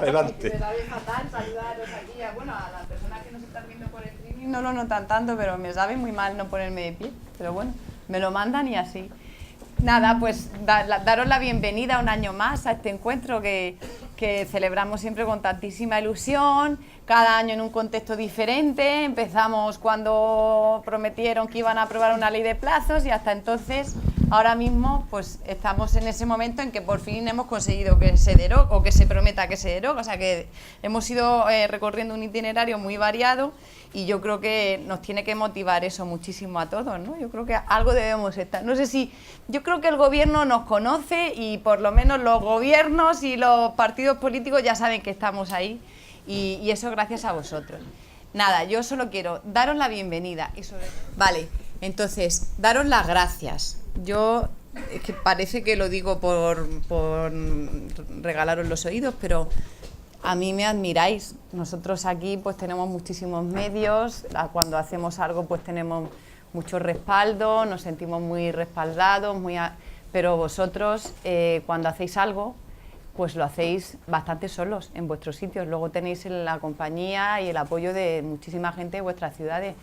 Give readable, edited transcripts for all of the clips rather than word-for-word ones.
Adelante. Me sabe fatal saludaros aquí bueno, a las personas que nos están viendo por el streaming no lo notan tanto, pero me sabe muy mal no ponerme de pie. Pero bueno, me lo mandan y así. Nada, pues daros la bienvenida un año más a este encuentro que celebramos siempre con tantísima ilusión, cada año en un contexto diferente. Empezamos cuando prometieron que iban a aprobar una ley de plazos y hasta entonces, ahora mismo, pues estamos en ese momento en que por fin hemos conseguido que se derogue o que se prometa que se derogue. O sea que hemos ido recorriendo un itinerario muy variado y yo creo que nos tiene que motivar eso muchísimo a todos, ¿no? Yo creo que algo debemos estar. No sé si... Yo creo que el gobierno nos conoce y por lo menos los gobiernos y los partidos políticos ya saben que estamos ahí y eso gracias a vosotros. Nada, yo solo quiero daros la bienvenida. Vale, entonces, daros las gracias. Yo, es que parece que lo digo por regalaros los oídos, pero a mí me admiráis. Nosotros aquí pues tenemos muchísimos medios, cuando hacemos algo pues tenemos mucho respaldo, nos sentimos muy respaldados, pero vosotros cuando hacéis algo pues lo hacéis bastante solos en vuestros sitios. Luego tenéis la compañía y el apoyo de muchísima gente de vuestras ciudades,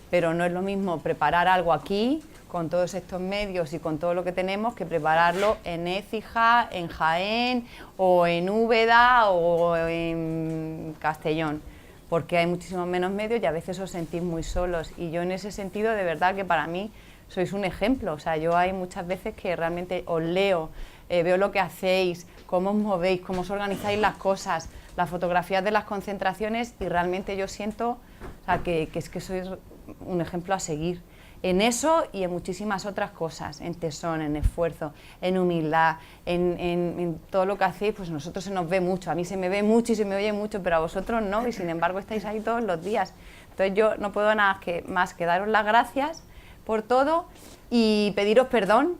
pero no es lo mismo preparar algo aquí con todos estos medios y con todo lo que tenemos que prepararlo en Écija, en Jaén o en Úbeda o en Castellón, porque hay muchísimos menos medios y a veces os sentís muy solos. Y yo en ese sentido, de verdad que para mí sois un ejemplo. O sea, yo hay muchas veces que realmente os leo, veo lo que hacéis, cómo os movéis, cómo os organizáis las cosas, las fotografías de las concentraciones y realmente yo siento, o sea, que es que sois un ejemplo a seguir. En eso y en muchísimas otras cosas, en tesón, en esfuerzo, en humildad, en todo lo que hacéis, pues a nosotros se nos ve mucho, a mí se me ve mucho y se me oye mucho, pero a vosotros no, y sin embargo estáis ahí todos los días. Entonces yo no puedo nada más que daros las gracias por todo y pediros perdón,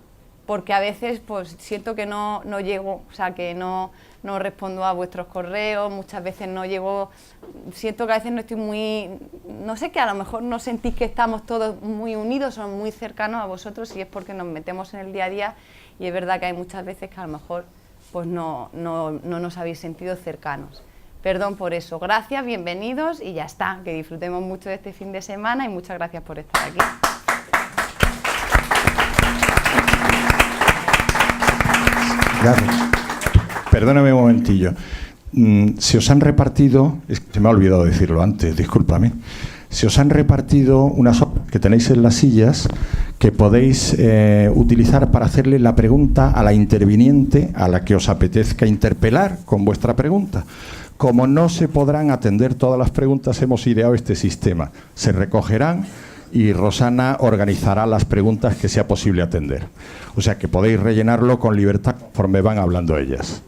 porque a veces pues siento que no llego, o sea, que no respondo a vuestros correos, muchas veces no llego, siento que a veces no estoy muy, no sé, que a lo mejor no sentís que estamos todos muy unidos o muy cercanos a vosotros y es porque nos metemos en el día a día y es verdad que hay muchas veces que a lo mejor pues no nos habéis sentido cercanos. Perdón por eso, gracias, bienvenidos y ya está, que disfrutemos mucho de este fin de semana y muchas gracias por estar aquí. Gracias. Perdóname un momentillo. Se os han repartido, se me ha olvidado decirlo antes, discúlpame. Se os han repartido unas hojas que tenéis en las sillas que podéis utilizar para hacerle la pregunta a la interviniente a la que os apetezca interpelar con vuestra pregunta. Como no se podrán atender todas las preguntas, hemos ideado este sistema. Se recogerán y Rosana organizará las preguntas que sea posible atender. O sea que podéis rellenarlo con libertad conforme van hablando ellas.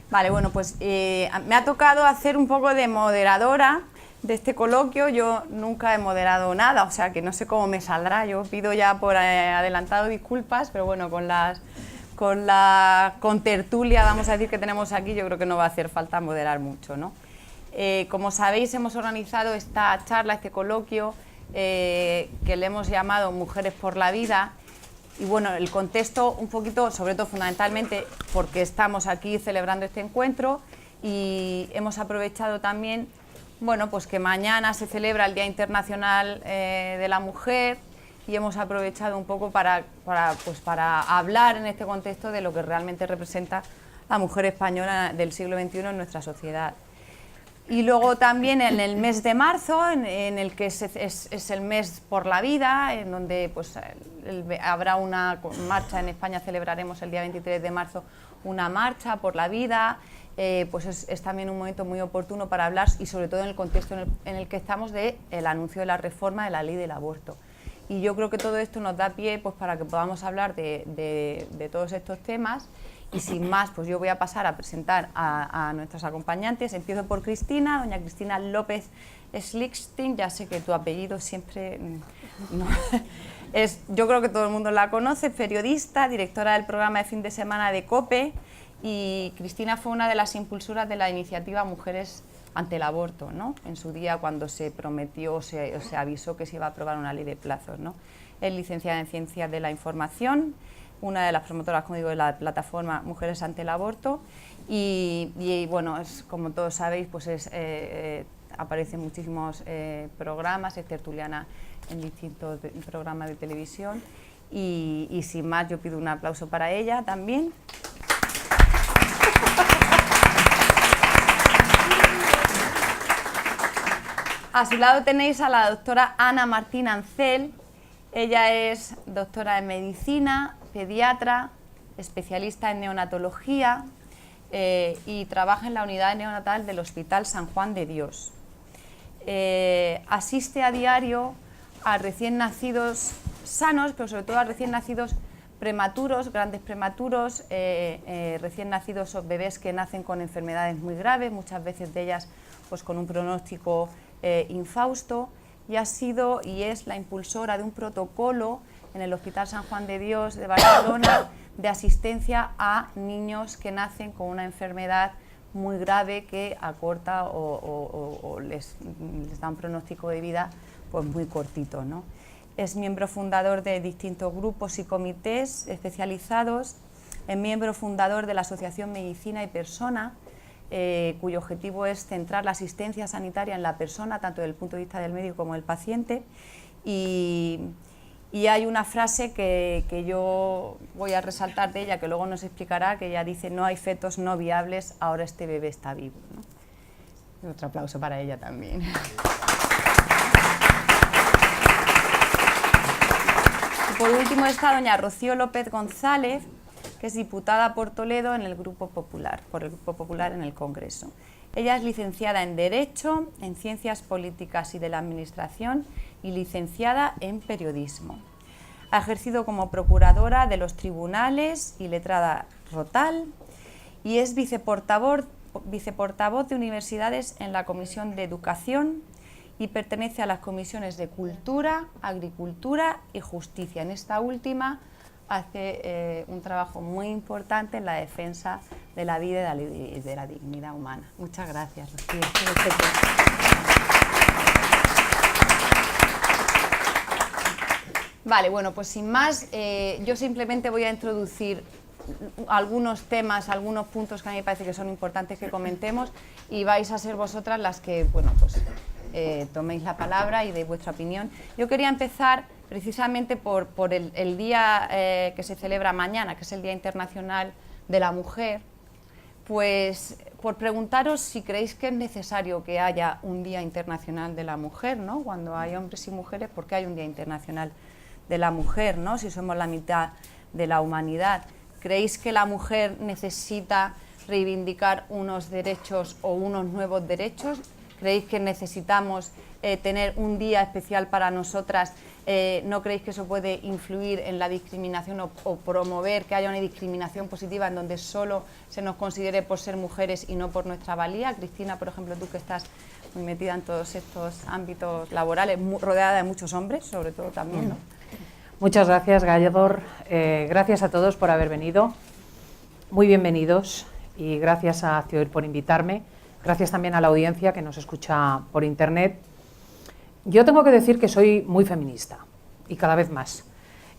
Vale, bueno, pues me ha tocado hacer un poco de moderadora de este coloquio. Yo nunca he moderado nada, o sea que no sé cómo me saldrá. Yo pido ya por adelantado disculpas, pero bueno, con la contertulia, vamos a decir, que tenemos aquí, yo creo que no va a hacer falta moderar mucho, ¿no? Como sabéis, hemos organizado esta charla, este coloquio, que le hemos llamado Mujeres por la Vida. Y bueno, el contexto un poquito, sobre todo fundamentalmente, porque estamos aquí celebrando este encuentro y hemos aprovechado también, bueno, pues que mañana se celebra el Día Internacional de la Mujer y hemos aprovechado un poco para hablar en este contexto de lo que realmente representa la mujer española del siglo XXI en nuestra sociedad. Y luego también en el mes de marzo, en el que es el mes por la vida, en donde pues, habrá una marcha en España, celebraremos el día 23 de marzo una marcha por la vida, pues es también un momento muy oportuno para hablar y sobre todo en el contexto en el que estamos del anuncio de la reforma de la ley del aborto. Y yo creo que todo esto nos da pie pues, para que podamos hablar de todos estos temas. Y sin más, pues yo voy a pasar a presentar a nuestros acompañantes. Empiezo por Cristina, doña Cristina López Schlichting. Ya sé que tu apellido siempre... No, yo creo que todo el mundo la conoce, periodista, directora del programa de fin de semana de COPE. Y Cristina fue una de las impulsoras de la iniciativa Mujeres ante el Aborto, ¿no? En su día, cuando se prometió, se avisó que se iba a aprobar una ley de plazos, ¿no? Es licenciada en Ciencias de la Información, una de las promotoras, como digo, de la plataforma Mujeres ante el Aborto, y bueno, como todos sabéis, pues aparece en muchísimos programas, es tertuliana en distintos programas de televisión, y sin más yo pido un aplauso para ella también. A su lado tenéis a la doctora Ana Martín Ancel. Ella es doctora en medicina, pediatra, especialista en neonatología y trabaja en la unidad neonatal del Hospital San Juan de Dios. Asiste a diario a recién nacidos sanos, pero sobre todo a recién nacidos prematuros, grandes prematuros, recién nacidos o bebés que nacen con enfermedades muy graves, muchas veces de ellas pues, con un pronóstico infausto, y ha sido y es la impulsora de un protocolo en el Hospital San Juan de Dios de Barcelona de asistencia a niños que nacen con una enfermedad muy grave que acorta o les da un pronóstico de vida pues muy cortito, ¿no? Es miembro fundador de distintos grupos y comités especializados, es miembro fundador de la Asociación Medicina y Persona, cuyo objetivo es centrar la asistencia sanitaria en la persona, tanto desde el punto de vista del médico como del paciente, y hay una frase que yo voy a resaltar de ella, que luego nos explicará, que ella dice: no hay fetos no viables, ahora este bebé está vivo, ¿no? Y otro aplauso para ella también. Y por último está doña Rocío López González, que es diputada por Toledo en el Grupo Popular, por el Grupo Popular en el Congreso. Ella es licenciada en Derecho, en Ciencias Políticas y de la Administración y licenciada en Periodismo. Ha ejercido como procuradora de los tribunales y letrada Rotal, y es viceportavoz de universidades en la Comisión de Educación y pertenece a las comisiones de Cultura, Agricultura y Justicia. En esta última hace un trabajo muy importante en la defensa de la vida y de la dignidad humana. Muchas gracias, Rocío. Vale, bueno, pues sin más, yo simplemente voy a introducir algunos temas, algunos puntos que a mí me parece que son importantes que comentemos, y vais a ser vosotras las que, bueno, pues toméis la palabra y deis vuestra opinión. Yo quería empezar precisamente por el día que se celebra mañana, que es el Día Internacional de la Mujer, pues por preguntaros si creéis que es necesario que haya un Día Internacional de la Mujer, ¿no? Cuando hay hombres y mujeres, ¿por qué hay un Día Internacional de la Mujer, ¿no? Si somos la mitad de la humanidad. ¿Creéis que la mujer necesita reivindicar unos derechos o unos nuevos derechos? ¿Creéis que necesitamos tener un día especial para nosotras? ¿No creéis que eso puede influir en la discriminación o promover que haya una discriminación positiva en donde solo se nos considere por ser mujeres y no por nuestra valía? Cristina, por ejemplo, tú que estás muy metida en todos estos ámbitos laborales, rodeada de muchos hombres, sobre todo también, ¿no? Muchas gracias, Gallador. Gracias a todos por haber venido. Muy bienvenidos, y gracias a Cioir por invitarme. Gracias también a la audiencia que nos escucha por internet. Yo tengo que decir que soy muy feminista, y cada vez más.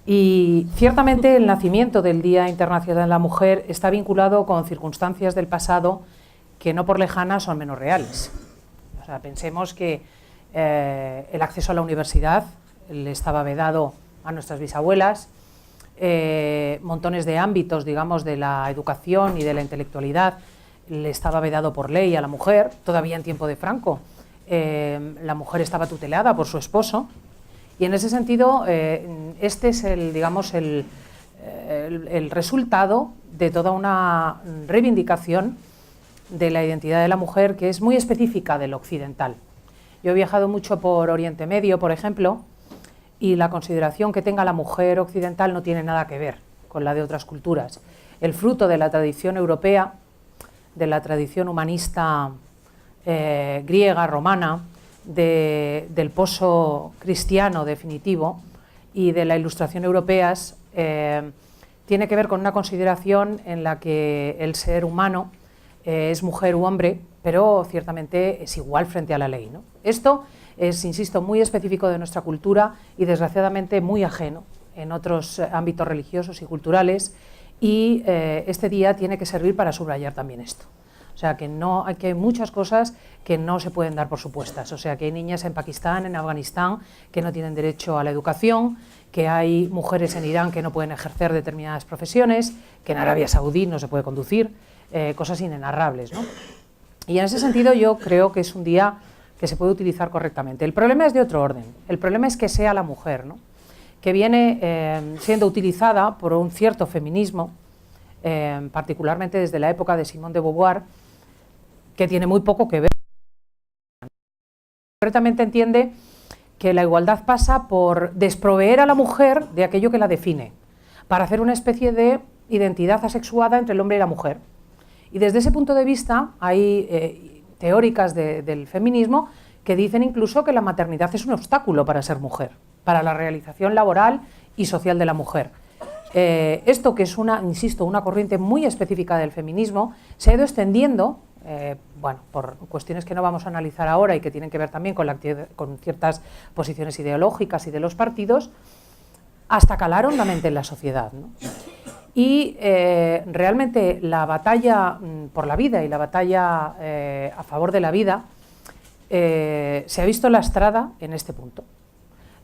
Y ciertamente el nacimiento del Día Internacional de la Mujer está vinculado con circunstancias del pasado que no por lejanas son menos reales. O sea, pensemos que el acceso a la universidad le estaba vedado a nuestras bisabuelas, montones de ámbitos, digamos, de la educación y de la intelectualidad le estaba vedado por ley a la mujer, todavía en tiempo de Franco. La mujer estaba tutelada por su esposo, y en ese sentido este es el resultado de toda una reivindicación de la identidad de la mujer que es muy específica del occidental. Yo he viajado mucho por Oriente Medio, por ejemplo, y la consideración que tenga la mujer occidental no tiene nada que ver con la de otras culturas. El fruto de la tradición europea, de la tradición humanista griega, romana, del pozo cristiano definitivo y de la ilustración europeas, tiene que ver con una consideración en la que el ser humano es mujer u hombre, pero ciertamente es igual frente a la ley, ¿no? Esto es, insisto, muy específico de nuestra cultura y desgraciadamente muy ajeno en otros ámbitos religiosos y culturales, y este día tiene que servir para subrayar también esto. O sea, que hay muchas cosas que no se pueden dar por supuestas. O sea, que hay niñas en Pakistán, en Afganistán, que no tienen derecho a la educación, que hay mujeres en Irán que no pueden ejercer determinadas profesiones, que en Arabia Saudí no se puede conducir, cosas inenarrables, ¿no? Y en ese sentido yo creo que es un día que se puede utilizar correctamente. El problema es de otro orden. El problema es que sea la mujer, ¿no?, que viene siendo utilizada por un cierto feminismo, particularmente desde la época de Simone de Beauvoir, que tiene muy poco que ver. Concretamente entiende que la igualdad pasa por desproveer a la mujer de aquello que la define, para hacer una especie de identidad asexuada entre el hombre y la mujer. Y desde ese punto de vista hay teóricas del feminismo que dicen incluso que la maternidad es un obstáculo para ser mujer, para la realización laboral y social de la mujer. Esto, que es insisto, una corriente muy específica del feminismo, se ha ido extendiendo, bueno, por cuestiones que no vamos a analizar ahora y que tienen que ver también con ciertas posiciones ideológicas y de los partidos, hasta calar hondamente en la sociedad, ¿no? Y realmente la batalla por la vida y la batalla a favor de la vida se ha visto lastrada en este punto.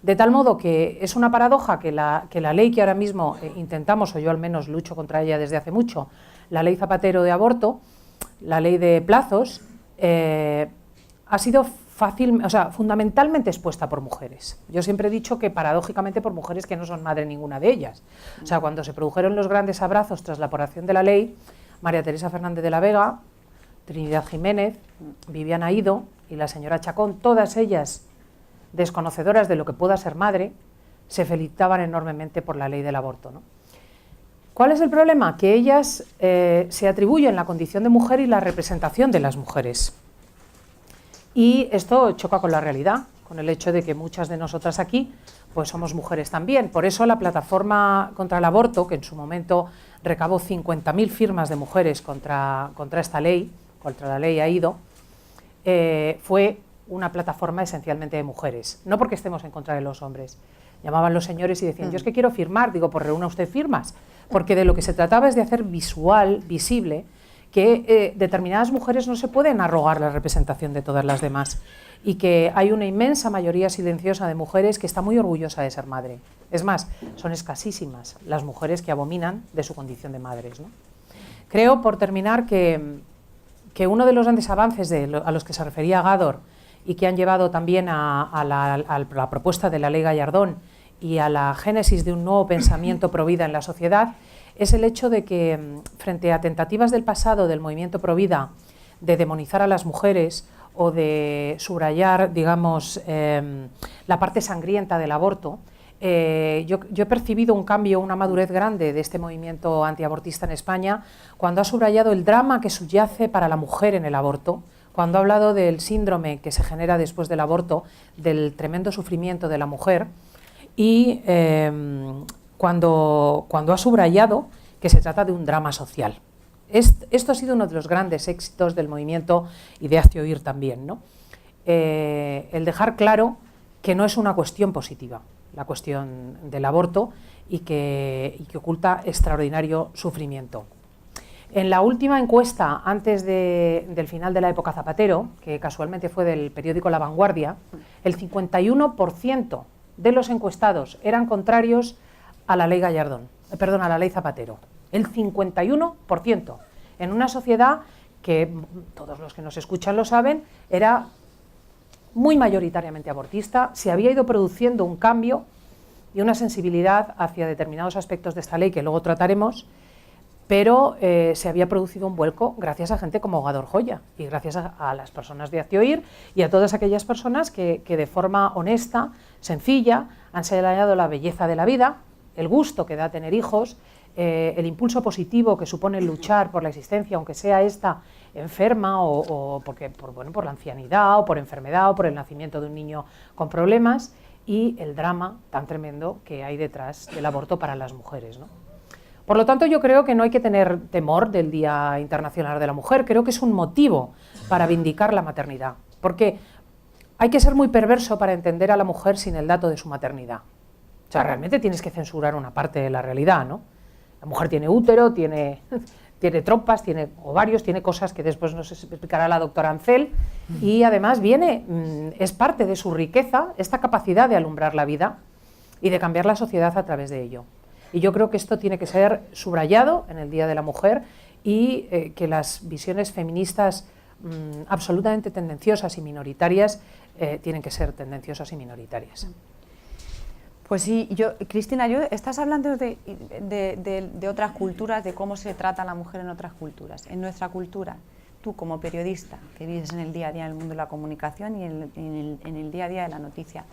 De tal modo que es una paradoja que la ley que ahora mismo intentamos, o yo al menos lucho contra ella desde hace mucho, la ley Zapatero de aborto, la ley de plazos, ha sido fundamentalmente expuesta por mujeres. Yo siempre he dicho que paradójicamente por mujeres que no son madre ninguna de ellas. O sea, cuando se produjeron los grandes abrazos tras la aprobación de la ley, María Teresa Fernández de la Vega, Trinidad Jiménez, Viviana Ido y la señora Chacón, todas ellas desconocedoras de lo que pueda ser madre, se felicitaban enormemente por la ley del aborto, ¿no? ¿Cuál es el problema? Que ellas se atribuyen la condición de mujer y la representación de las mujeres. Y esto choca con la realidad, con el hecho de que muchas de nosotras aquí pues somos mujeres también. Por eso la plataforma contra el aborto, que en su momento recabó 50.000 firmas de mujeres contra esta ley, contra la ley AIDO, fue una plataforma esencialmente de mujeres, no porque estemos en contra de los hombres. Llamaban los señores y decían, yo es que quiero firmar, digo, pues reúna usted firmas, porque de lo que se trataba es de hacer visible, que determinadas mujeres no se pueden arrogar la representación de todas las demás y que hay una inmensa mayoría silenciosa de mujeres que está muy orgullosa de ser madre. Es más, son escasísimas las mujeres que abominan de su condición de madres, ¿no? Creo, por terminar, que uno de los grandes avances a los que se refería Gádor y que han llevado también a la propuesta de la ley Gallardón y a la génesis de un nuevo pensamiento provida en la sociedad, es el hecho de que, frente a tentativas del pasado del movimiento provida de demonizar a las mujeres o de subrayar, digamos, la parte sangrienta del aborto, yo he percibido un cambio, una madurez grande de este movimiento antiabortista en España, cuando ha subrayado el drama que subyace para la mujer en el aborto, cuando ha hablado del síndrome que se genera después del aborto, del tremendo sufrimiento de la mujer, y cuando ha subrayado que se trata de un drama social. Esto ha sido uno de los grandes éxitos del movimiento y de Hazte Oír también, ¿no? El dejar claro que no es una cuestión positiva, la cuestión del aborto, y que oculta extraordinario sufrimiento. En la última encuesta, antes del final de la época Zapatero, que casualmente fue del periódico La Vanguardia, el 51% de los encuestados eran contrarios a la ley Gallardón, a la ley Zapatero. El 51%, en una sociedad que, todos los que nos escuchan lo saben, era muy mayoritariamente abortista. Se había ido produciendo un cambio y una sensibilidad hacia determinados aspectos de esta ley que luego trataremos, pero se había producido un vuelco gracias a gente como Gádor Joya y gracias a las personas de Hazte Oír y a todas aquellas personas que de forma honesta, sencilla, han señalado la belleza de la vida, el gusto que da tener hijos, el impulso positivo que supone luchar por la existencia, aunque sea esta enferma o por la ancianidad o por enfermedad o por el nacimiento de un niño con problemas, y el drama tan tremendo que hay detrás del aborto para las mujeres, ¿no? Por lo tanto, yo creo que no hay que tener temor del Día Internacional de la Mujer. Creo que es un motivo para vindicar la maternidad, porque hay que ser muy perverso para entender a la mujer sin el dato de su maternidad. O sea, realmente tienes que censurar una parte de la realidad, ¿no? La mujer tiene útero, tiene trompas, tiene ovarios, tiene cosas que después nos explicará la doctora Ancel, y además es parte de su riqueza esta capacidad de alumbrar la vida y de cambiar la sociedad a través de ello. Y yo creo que esto tiene que ser subrayado en el Día de la Mujer y que las visiones feministas absolutamente tendenciosas y minoritarias tienen que ser tendenciosas y minoritarias. Pues sí, Cristina, estás hablando de otras culturas, de cómo se trata a la mujer en otras culturas. En nuestra cultura, tú como periodista, que vives en el día a día en el mundo de la comunicación y en el día a día de la noticia,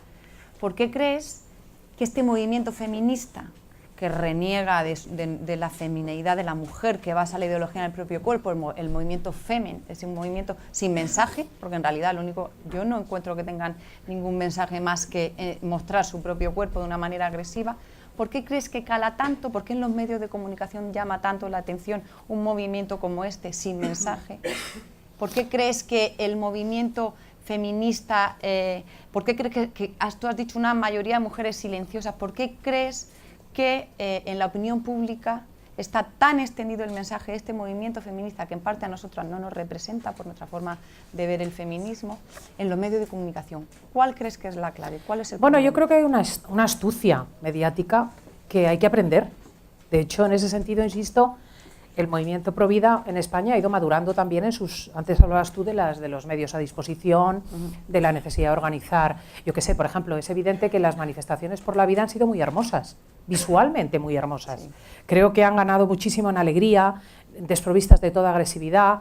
¿por qué crees que este movimiento feminista que reniega de la femineidad de la mujer, que basa la ideología en el propio cuerpo, el movimiento Femen, es un movimiento sin mensaje, porque en realidad yo no encuentro que tengan ningún mensaje más que mostrar su propio cuerpo de una manera agresiva? ¿Por qué crees que cala tanto? ¿Por qué en los medios de comunicación llama tanto la atención un movimiento como este sin mensaje? ¿Por qué crees que el movimiento feminista, por qué crees que tú has dicho una mayoría de mujeres silenciosas, por qué crees que en la opinión pública está tan extendido el mensaje de este movimiento feminista, que en parte a nosotras no nos representa por nuestra forma de ver el feminismo, en los medios de comunicación? ¿Cuál crees que es la clave? ¿Cuál es el problema? Yo creo que hay una astucia mediática que hay que aprender. De hecho, en ese sentido, insisto, el movimiento Provida en España ha ido madurando también antes hablabas tú de los medios a disposición, de la necesidad de organizar. Yo qué sé, por ejemplo, es evidente que las manifestaciones por la vida han sido muy hermosas, visualmente muy hermosas. Sí. Creo que han ganado muchísimo en alegría, desprovistas de toda agresividad,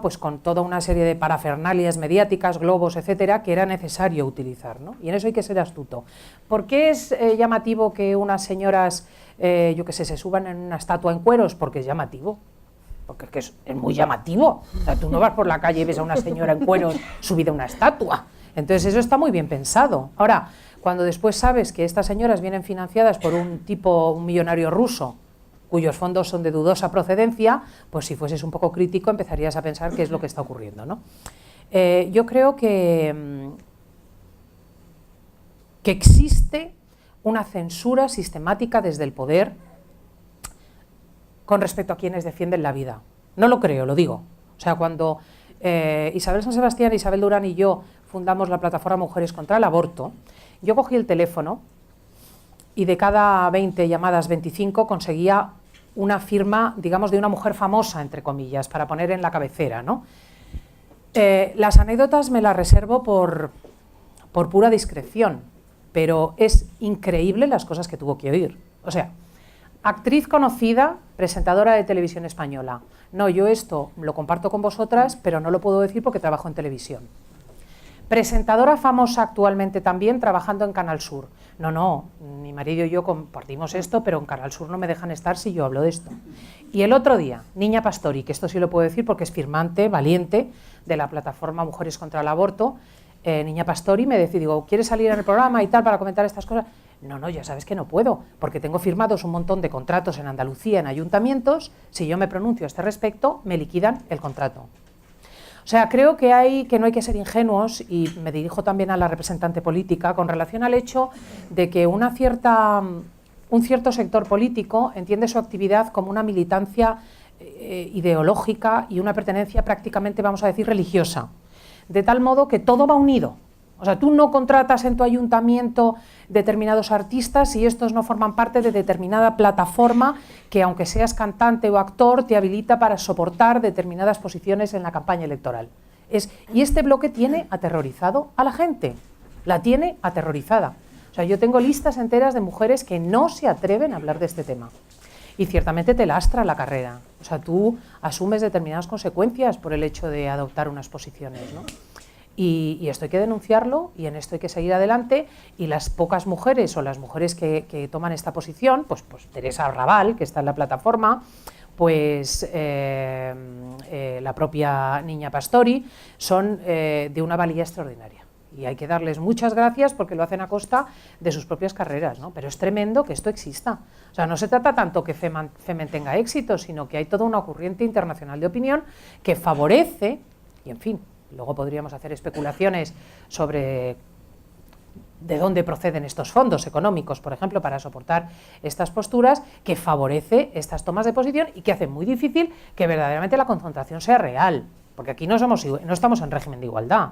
pues con toda una serie de parafernalias mediáticas, globos, etcétera, que era necesario utilizar, ¿no? Y en eso hay que ser astuto. ¿Por qué es llamativo que unas señoras, se suban en una estatua en cueros? Porque es llamativo. Porque es muy llamativo. O sea, tú no vas por la calle y ves a una señora en cueros subida a una estatua. Entonces eso está muy bien pensado. Ahora, cuando después sabes que estas señoras vienen financiadas por un millonario ruso, cuyos fondos son de dudosa procedencia, pues si fueses un poco crítico empezarías a pensar qué es lo que está ocurriendo, ¿no? Yo creo que existe una censura sistemática desde el poder con respecto a quienes defienden la vida. No lo creo, lo digo. O sea, cuando Isabel San Sebastián, Isabel Durán y yo fundamos la plataforma Mujeres contra el Aborto, yo cogí el teléfono y de cada 20 llamadas, 25 conseguía una firma, digamos, de una mujer famosa, entre comillas, para poner en la cabecera, ¿no? Las anécdotas me las reservo por pura discreción, pero es increíble las cosas que tuvo que oír. O sea, actriz conocida, presentadora de televisión española. No, yo esto lo comparto con vosotras, pero no lo puedo decir porque trabajo en televisión. Presentadora famosa actualmente también, trabajando en Canal Sur. No, mi marido y yo compartimos esto, pero en Canal Sur no me dejan estar si yo hablo de esto. Y el otro día, Niña Pastori, que esto sí lo puedo decir porque es firmante, valiente, de la plataforma Mujeres contra el Aborto, Niña Pastori me decía, digo, ¿quieres salir en el programa y tal para comentar estas cosas? No, ya sabes que no puedo, porque tengo firmados un montón de contratos en Andalucía, en ayuntamientos, si yo me pronuncio a este respecto, me liquidan el contrato. O sea, creo que no hay que ser ingenuos, y me dirijo también a la representante política, con relación al hecho de que un cierto sector político entiende su actividad como una militancia ideológica y una pertenencia prácticamente, vamos a decir, religiosa. De tal modo que todo va unido. O sea, tú no contratas en tu ayuntamiento determinados artistas si estos no forman parte de determinada plataforma que, aunque seas cantante o actor, te habilita para soportar determinadas posiciones en la campaña electoral. Y este bloque tiene aterrorizado a la gente, la tiene aterrorizada. O sea, yo tengo listas enteras de mujeres que no se atreven a hablar de este tema. Y ciertamente te lastra la carrera. O sea, tú asumes determinadas consecuencias por el hecho de adoptar unas posiciones, ¿no? Y esto hay que denunciarlo, y en esto hay que seguir adelante, y las pocas mujeres o las mujeres que toman esta posición, pues Teresa Raval, que está en la plataforma, pues la propia Niña Pastori, son de una valía extraordinaria. Y hay que darles muchas gracias porque lo hacen a costa de sus propias carreras, ¿no? Pero es tremendo que esto exista. O sea, no se trata tanto que Femen tenga éxito, sino que hay toda una corriente internacional de opinión que favorece, y en fin, luego podríamos hacer especulaciones sobre de dónde proceden estos fondos económicos, por ejemplo, para soportar estas posturas, que favorece estas tomas de posición y que hace muy difícil que verdaderamente la confrontación sea real, porque aquí no estamos en régimen de igualdad.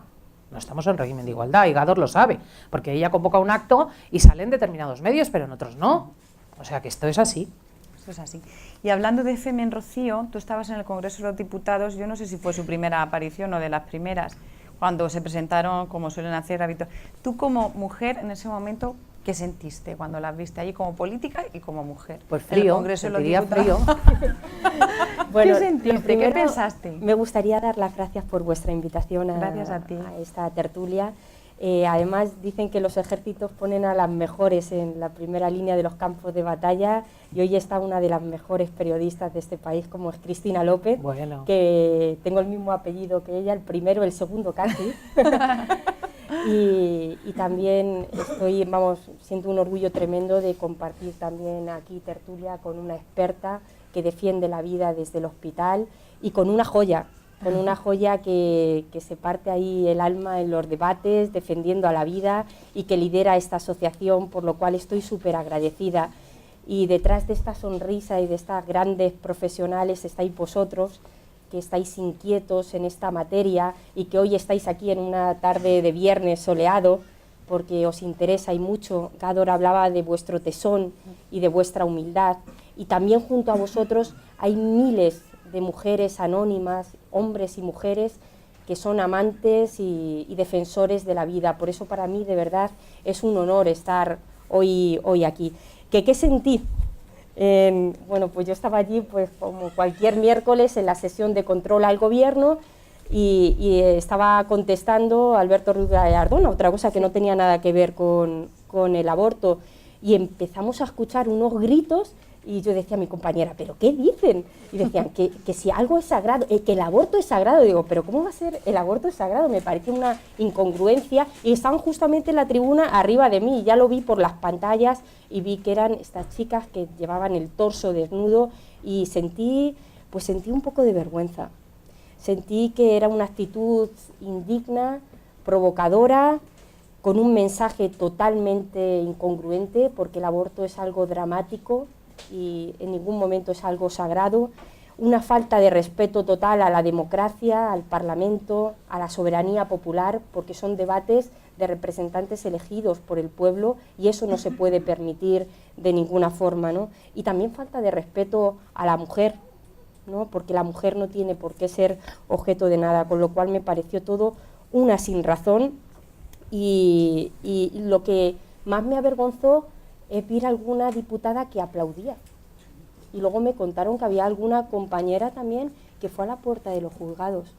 No estamos en régimen de igualdad, y Gador lo sabe, porque ella convoca un acto y salen determinados medios, pero en otros no. O sea que esto es así. Esto es así. Y hablando de Femen Rocío, tú estabas en el Congreso de los Diputados, yo no sé si fue su primera aparición o de las primeras, cuando se presentaron, como suelen hacer habitualmente. Tú como mujer, en ese momento, ¿qué sentiste cuando las viste allí como política y como mujer? Pues frío, sentiría frío. Bueno, ¿qué sentiste? ¿Qué pensaste? Me gustaría dar las gracias por vuestra invitación a esta tertulia. Además, dicen que los ejércitos ponen a las mejores en la primera línea de los campos de batalla, y hoy está una de las mejores periodistas de este país, como es Cristina López, que tengo el mismo apellido que ella, el primero, el segundo casi. y también siento un orgullo tremendo de compartir también aquí tertulia con una experta que defiende la vida desde el hospital, y con una joya que se parte ahí el alma en los debates, defendiendo a la vida, y que lidera esta asociación, por lo cual estoy súper agradecida. Y detrás de esta sonrisa y de estas grandes profesionales estáis vosotros, que estáis inquietos en esta materia y que hoy estáis aquí en una tarde de viernes soleado, porque os interesa y mucho. Gador hablaba de vuestro tesón y de vuestra humildad, y también junto a vosotros hay miles de mujeres anónimas, hombres y mujeres, que son amantes y defensores de la vida. Por eso para mí de verdad es un honor estar hoy aquí. ¿Qué sentí? Bueno, pues yo estaba allí pues como cualquier miércoles en la sesión de control al gobierno, y estaba contestando a Alberto Ruiz Gallardón, otra cosa que no tenía nada que ver con el aborto, y empezamos a escuchar unos gritos. Y yo decía a mi compañera, ¿pero qué dicen? Y decían que si algo es sagrado, que el aborto es sagrado. Digo, ¿pero cómo va a ser el aborto es sagrado? Me parece una incongruencia. Y estaban justamente en la tribuna arriba de mí, y ya lo vi por las pantallas, y vi que eran estas chicas que llevaban el torso desnudo, y sentí un poco de vergüenza. Sentí que era una actitud indigna, provocadora, con un mensaje totalmente incongruente, porque el aborto es algo dramático y en ningún momento es algo sagrado. Una falta de respeto total a la democracia, al Parlamento, a la soberanía popular, porque son debates de representantes elegidos por el pueblo, y eso no se puede permitir de ninguna forma, ¿no? Y también falta de respeto a la mujer, ¿no? Porque la mujer no tiene por qué ser objeto de nada, con lo cual me pareció todo una sinrazón, y lo que más me avergonzó es ver alguna diputada que aplaudía. Y luego me contaron que había alguna compañera también que fue a la puerta de los juzgados.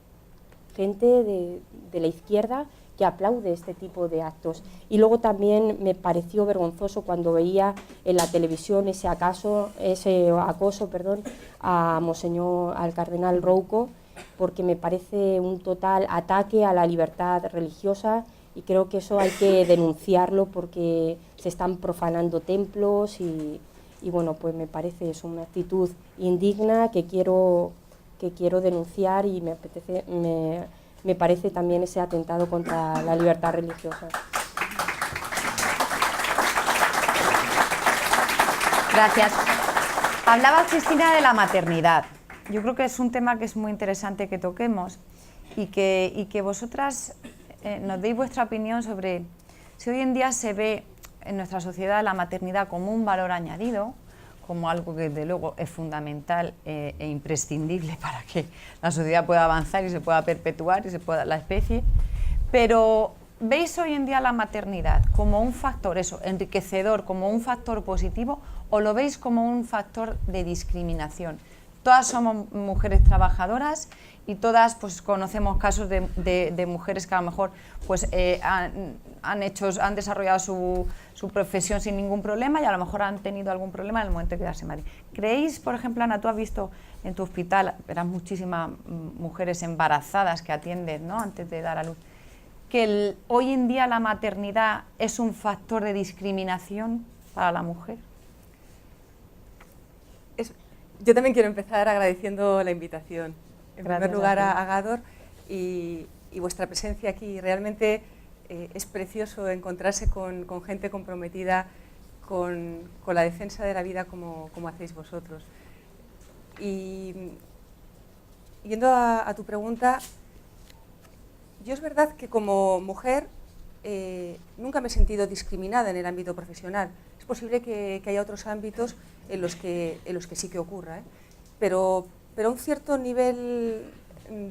Gente de la izquierda que aplaude este tipo de actos. Y luego también me pareció vergonzoso cuando veía en la televisión ese acoso al cardenal Rouco, porque me parece un total ataque a la libertad religiosa, y creo que eso hay que denunciarlo, porque se están profanando templos, y bueno, pues me parece eso una actitud indigna que quiero denunciar, y me parece también ese atentado contra la libertad religiosa. Gracias. Hablaba Cristina de la maternidad. Yo creo que es un tema que es muy interesante que toquemos, y que vosotras nos deis vuestra opinión sobre si hoy en día se ve en nuestra sociedad la maternidad como un valor añadido, como algo que desde luego es fundamental e imprescindible para que la sociedad pueda avanzar y se pueda perpetuar y se pueda la especie, pero ¿veis hoy en día la maternidad como un factor enriquecedor, como un factor positivo, o lo veis como un factor de discriminación? Todas somos mujeres trabajadoras, y todas pues conocemos casos de mujeres que a lo mejor pues han desarrollado su profesión sin ningún problema, y a lo mejor han tenido algún problema en el momento de quedarse madre. ¿Creéis, por ejemplo, Ana, tú has visto en tu hospital, verás muchísimas mujeres embarazadas que atienden, ¿no?, antes de dar a luz, que hoy en día la maternidad es un factor de discriminación para la mujer? Yo también quiero empezar agradeciendo la invitación. En primer lugar a Gador y vuestra presencia aquí. Realmente es precioso encontrarse con gente comprometida con la defensa de la vida como hacéis vosotros. Y yendo a tu pregunta, yo es verdad que como mujer nunca me he sentido discriminada en el ámbito profesional. Es posible que haya otros ámbitos en los que sí que ocurra, pero a un cierto nivel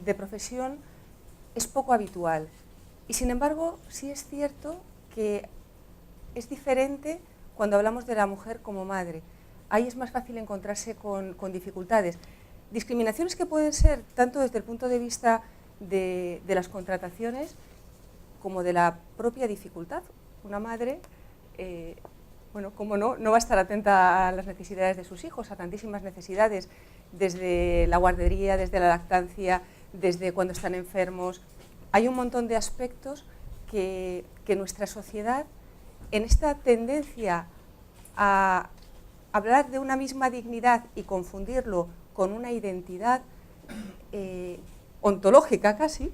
de profesión es poco habitual. Y sin embargo, sí es cierto que es diferente cuando hablamos de la mujer como madre. Ahí es más fácil encontrarse con dificultades. Discriminaciones que pueden ser tanto desde el punto de vista de las contrataciones como de la propia dificultad. Una madre, bueno, como no va a estar atenta a las necesidades de sus hijos, a tantísimas necesidades, desde la guardería, desde la lactancia, desde cuando están enfermos. Hay un montón de aspectos que nuestra sociedad, en esta tendencia a hablar de una misma dignidad y confundirlo con una identidad ontológica casi,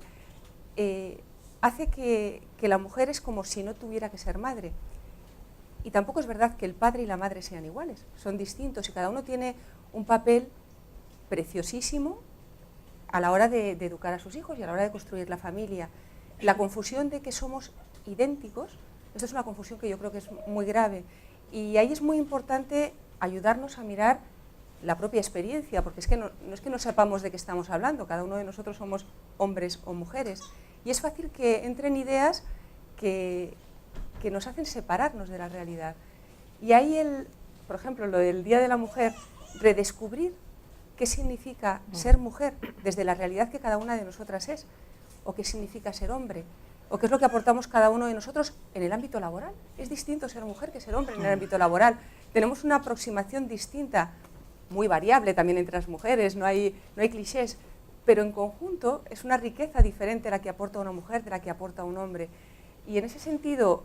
hace que la mujer es como si no tuviera que ser madre. Y tampoco es verdad que el padre y la madre sean iguales, son distintos y cada uno tiene un papel preciosísimo a la hora de educar a sus hijos y a la hora de construir la familia. La confusión de que somos idénticos, esto es una confusión que yo creo que es muy grave y ahí es muy importante ayudarnos a mirar la propia experiencia, porque es que no es que no sepamos de qué estamos hablando, cada uno de nosotros somos hombres o mujeres y es fácil que entren ideas que nos hacen separarnos de la realidad. Y ahí, por ejemplo, lo del Día de la Mujer, redescubrir qué significa ser mujer desde la realidad que cada una de nosotras es, o qué significa ser hombre, o qué es lo que aportamos cada uno de nosotros en el ámbito laboral. Es distinto ser mujer que ser hombre en el ámbito laboral. Tenemos una aproximación distinta, muy variable también entre las mujeres, no hay clichés, pero en conjunto es una riqueza diferente la que aporta una mujer de la que aporta un hombre. Y en ese sentido,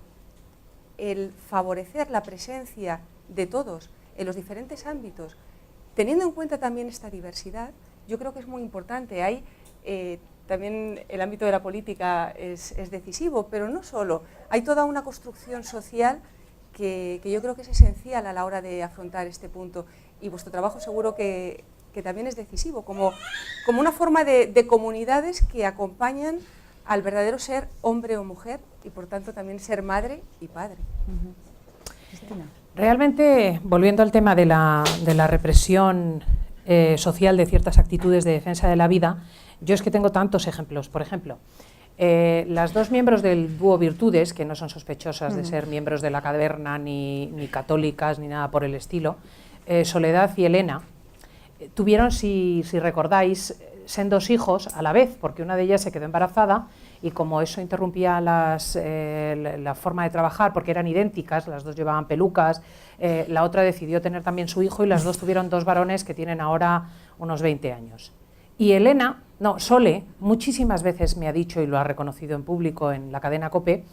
el favorecer la presencia de todos en los diferentes ámbitos, teniendo en cuenta también esta diversidad, yo creo que es muy importante. Hay también el ámbito de la política es decisivo, pero no solo. Hay toda una construcción social que yo creo que es esencial a la hora de afrontar este punto. Y vuestro trabajo seguro que también es decisivo, como una forma de comunidades que acompañan al verdadero ser hombre o mujer y por tanto también ser madre y padre. Cristina. Realmente, volviendo al tema de la represión social de ciertas actitudes de defensa de la vida, yo es que tengo tantos ejemplos. Por ejemplo, las dos miembros del dúo Virtudes, que no son sospechosas de ser miembros de la caverna, ni católicas, ni nada por el estilo, Soledad y Elena, tuvieron, si recordáis, sendos hijos a la vez, porque una de ellas se quedó embarazada y como eso interrumpía la forma de trabajar, porque eran idénticas, las dos llevaban pelucas, la otra decidió tener también su hijo y las dos tuvieron dos varones que tienen ahora unos 20 años. Y Sole, muchísimas veces me ha dicho, y lo ha reconocido en público en la cadena COPE,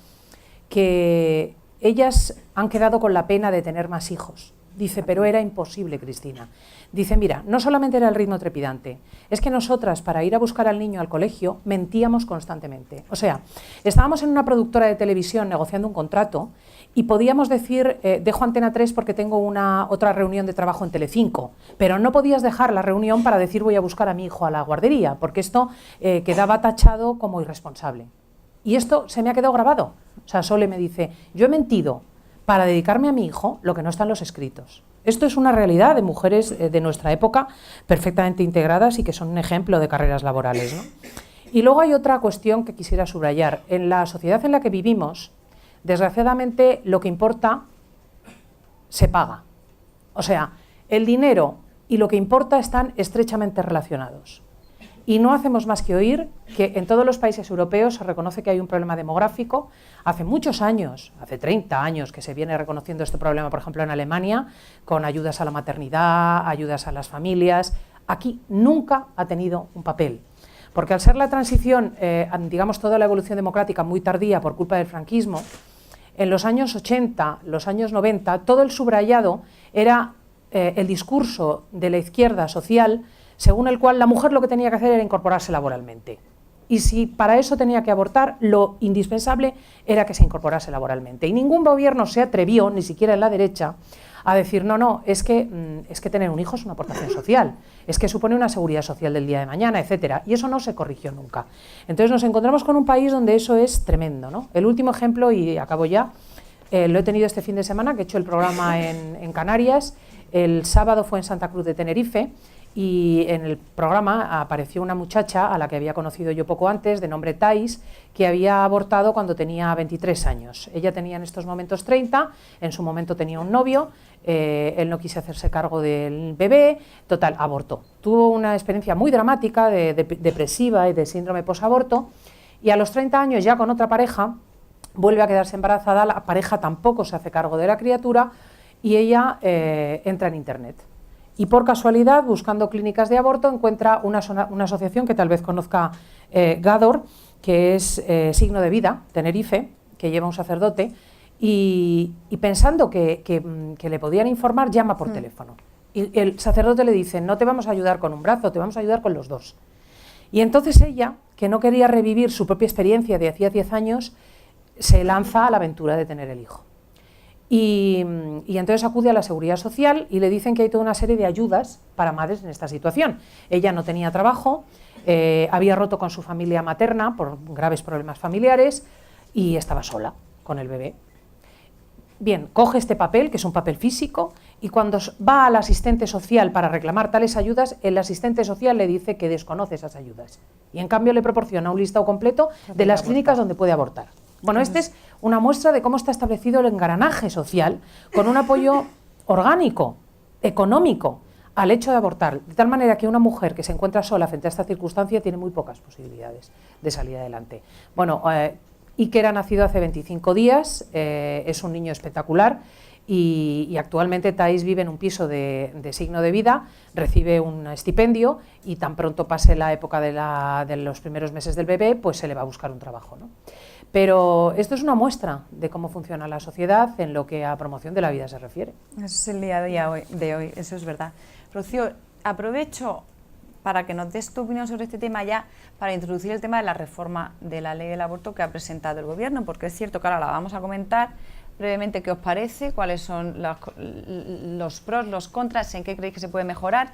que ellas han quedado con la pena de tener más hijos. Dice, pero era imposible, Cristina. Dice, mira, no solamente era el ritmo trepidante, es que nosotras para ir a buscar al niño al colegio mentíamos constantemente. O sea, estábamos en una productora de televisión negociando un contrato y podíamos decir, dejo Antena 3 porque tengo otra reunión de trabajo en Telecinco, pero no podías dejar la reunión para decir voy a buscar a mi hijo a la guardería, porque esto quedaba tachado como irresponsable. Y esto se me ha quedado grabado. O sea, Sole me dice, yo he mentido para dedicarme a mi hijo lo que no está en los escritos. Esto es una realidad de mujeres de nuestra época perfectamente integradas y que son un ejemplo de carreras laborales, ¿no? Y luego hay otra cuestión que quisiera subrayar. En la sociedad en la que vivimos, desgraciadamente lo que importa se paga. O sea, el dinero y lo que importa están estrechamente relacionados. Y no hacemos más que oír que en todos los países europeos se reconoce que hay un problema demográfico. Hace muchos años, hace 30 años que se viene reconociendo este problema, por ejemplo en Alemania, con ayudas a la maternidad, ayudas a las familias. Aquí nunca ha tenido un papel. Porque al ser la transición, digamos toda la evolución democrática muy tardía por culpa del franquismo, en los años 80, los años 90, todo el subrayado era el discurso de la izquierda social según el cual la mujer lo que tenía que hacer era incorporarse laboralmente. y si para eso tenía que abortar, lo indispensable era que se incorporase laboralmente. Y ningún gobierno se atrevió, ni siquiera en la derecha, a decir, no, es que tener un hijo es una aportación social, es que supone una seguridad social del día de mañana, etcétera. Y eso no se corrigió nunca. Entonces nos encontramos con un país donde eso es tremendo, ¿no? El último ejemplo, y acabo ya, lo he tenido este fin de semana, que he hecho el programa en Canarias. El sábado fue en Santa Cruz de Tenerife, y en el programa apareció una muchacha a la que había conocido yo poco antes, de nombre Thais, que había abortado cuando tenía 23 años. Ella tenía en estos momentos 30, en su momento tenía un novio, él no quiso hacerse cargo del bebé, total, abortó. Tuvo una experiencia muy dramática, depresiva y de síndrome posaborto, y a los 30 años, ya con otra pareja, vuelve a quedarse embarazada, la pareja tampoco se hace cargo de la criatura, y ella entra en internet. Y por casualidad, buscando clínicas de aborto, encuentra una asociación que tal vez conozca Gador, que es Signo de Vida, Tenerife, que lleva un sacerdote, y pensando que le podían informar, llama por teléfono. Y el sacerdote le dice, no te vamos a ayudar con un brazo, te vamos a ayudar con los dos. Y entonces ella, que no quería revivir su propia experiencia de hacía 10 años, se lanza a la aventura de tener el hijo. Y entonces acude a la Seguridad Social y le dicen que hay toda una serie de ayudas para madres en esta situación. Ella no tenía trabajo, había roto con su familia materna por graves problemas familiares y estaba sola con el bebé. Bien, coge este papel, que es un papel físico, y cuando va al asistente social para reclamar tales ayudas, el asistente social le dice que desconoce esas ayudas. Y en cambio le proporciona un listado completo de las clínicas donde puede abortar. Bueno, esta es una muestra de cómo está establecido el engranaje social, con un apoyo orgánico, económico, al hecho de abortar, de tal manera que una mujer que se encuentra sola frente a esta circunstancia tiene muy pocas posibilidades de salir adelante. Bueno, Iker ha nacido hace 25 días, es un niño espectacular, y actualmente Thais vive en un piso de Signo de Vida, recibe un estipendio y tan pronto pase la época de los primeros meses del bebé, pues se le va a buscar un trabajo, ¿no? Pero esto es una muestra de cómo funciona la sociedad en lo que a promoción de la vida se refiere. Eso es el día de hoy, eso es verdad. Rocío, aprovecho para que nos des tu opinión sobre este tema ya, para introducir el tema de la reforma de la ley del aborto que ha presentado el Gobierno, porque es cierto que ahora la vamos a comentar brevemente. ¿Qué os parece? ¿Cuáles son los pros, los contras? ¿En qué creéis que se puede mejorar?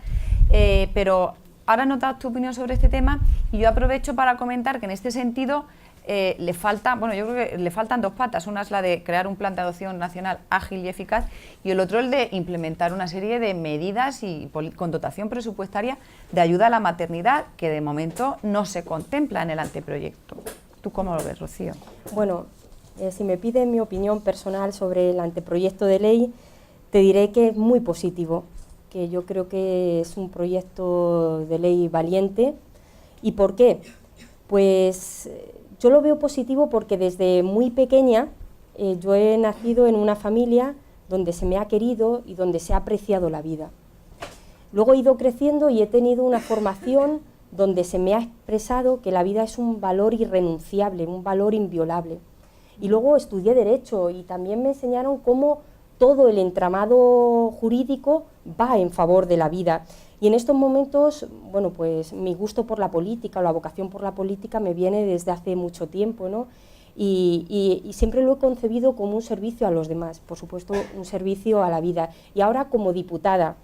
Pero ahora nos das tu opinión sobre este tema y yo aprovecho para comentar que en este sentido le falta, bueno, yo creo que le faltan dos patas. Una es la de crear un plan de adopción nacional ágil y eficaz, y el otro el de implementar una serie de medidas y con dotación presupuestaria de ayuda a la maternidad, que de momento no se contempla en el anteproyecto. ¿Tú cómo lo ves, Rocío? Bueno, si me piden mi opinión personal sobre el anteproyecto de ley, te diré que es muy positivo, que yo creo que es un proyecto de ley valiente. ¿Y por qué? Pues yo lo veo positivo porque desde muy pequeña yo he nacido en una familia donde se me ha querido y donde se ha apreciado la vida. Luego he ido creciendo y he tenido una formación donde se me ha expresado que la vida es un valor irrenunciable, un valor inviolable. Y luego estudié Derecho y también me enseñaron cómo todo el entramado jurídico va en favor de la vida. Y en estos momentos, bueno, pues mi gusto por la política o la vocación por la política me viene desde hace mucho tiempo, ¿no? Y siempre lo he concebido como un servicio a los demás, por supuesto, un servicio a la vida. Y ahora como diputada,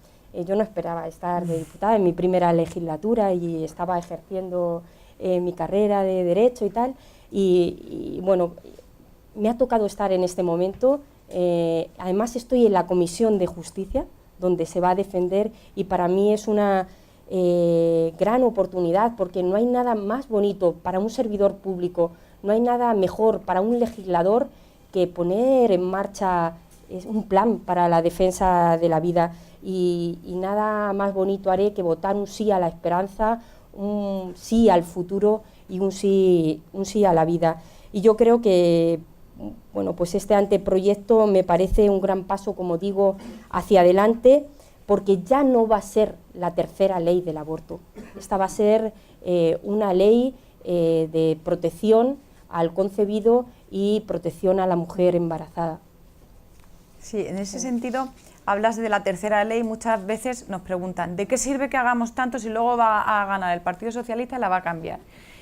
yo no esperaba estar de diputada en mi primera legislatura y estaba ejerciendo mi carrera de Derecho y tal, y bueno, me ha tocado estar en este momento. Además estoy en la Comisión de Justicia, donde se va a defender, y para mí es una gran oportunidad, porque no hay nada más bonito para un servidor público, no hay nada mejor para un legislador que poner en marcha un plan para la defensa de la vida, y nada más bonito haré que votar un sí a la esperanza, un sí al futuro y un sí a la vida. Y yo creo que bueno, pues este anteproyecto me parece un gran paso, como digo, hacia adelante, porque ya no va a ser la tercera ley del aborto. Esta va a ser una ley de protección al concebido y protección a la mujer embarazada. Sí, en ese sentido, hablas de la tercera ley. Muchas veces nos preguntan, ¿de qué sirve que hagamos tanto si luego va a ganar el Partido Socialista y la va a cambiar?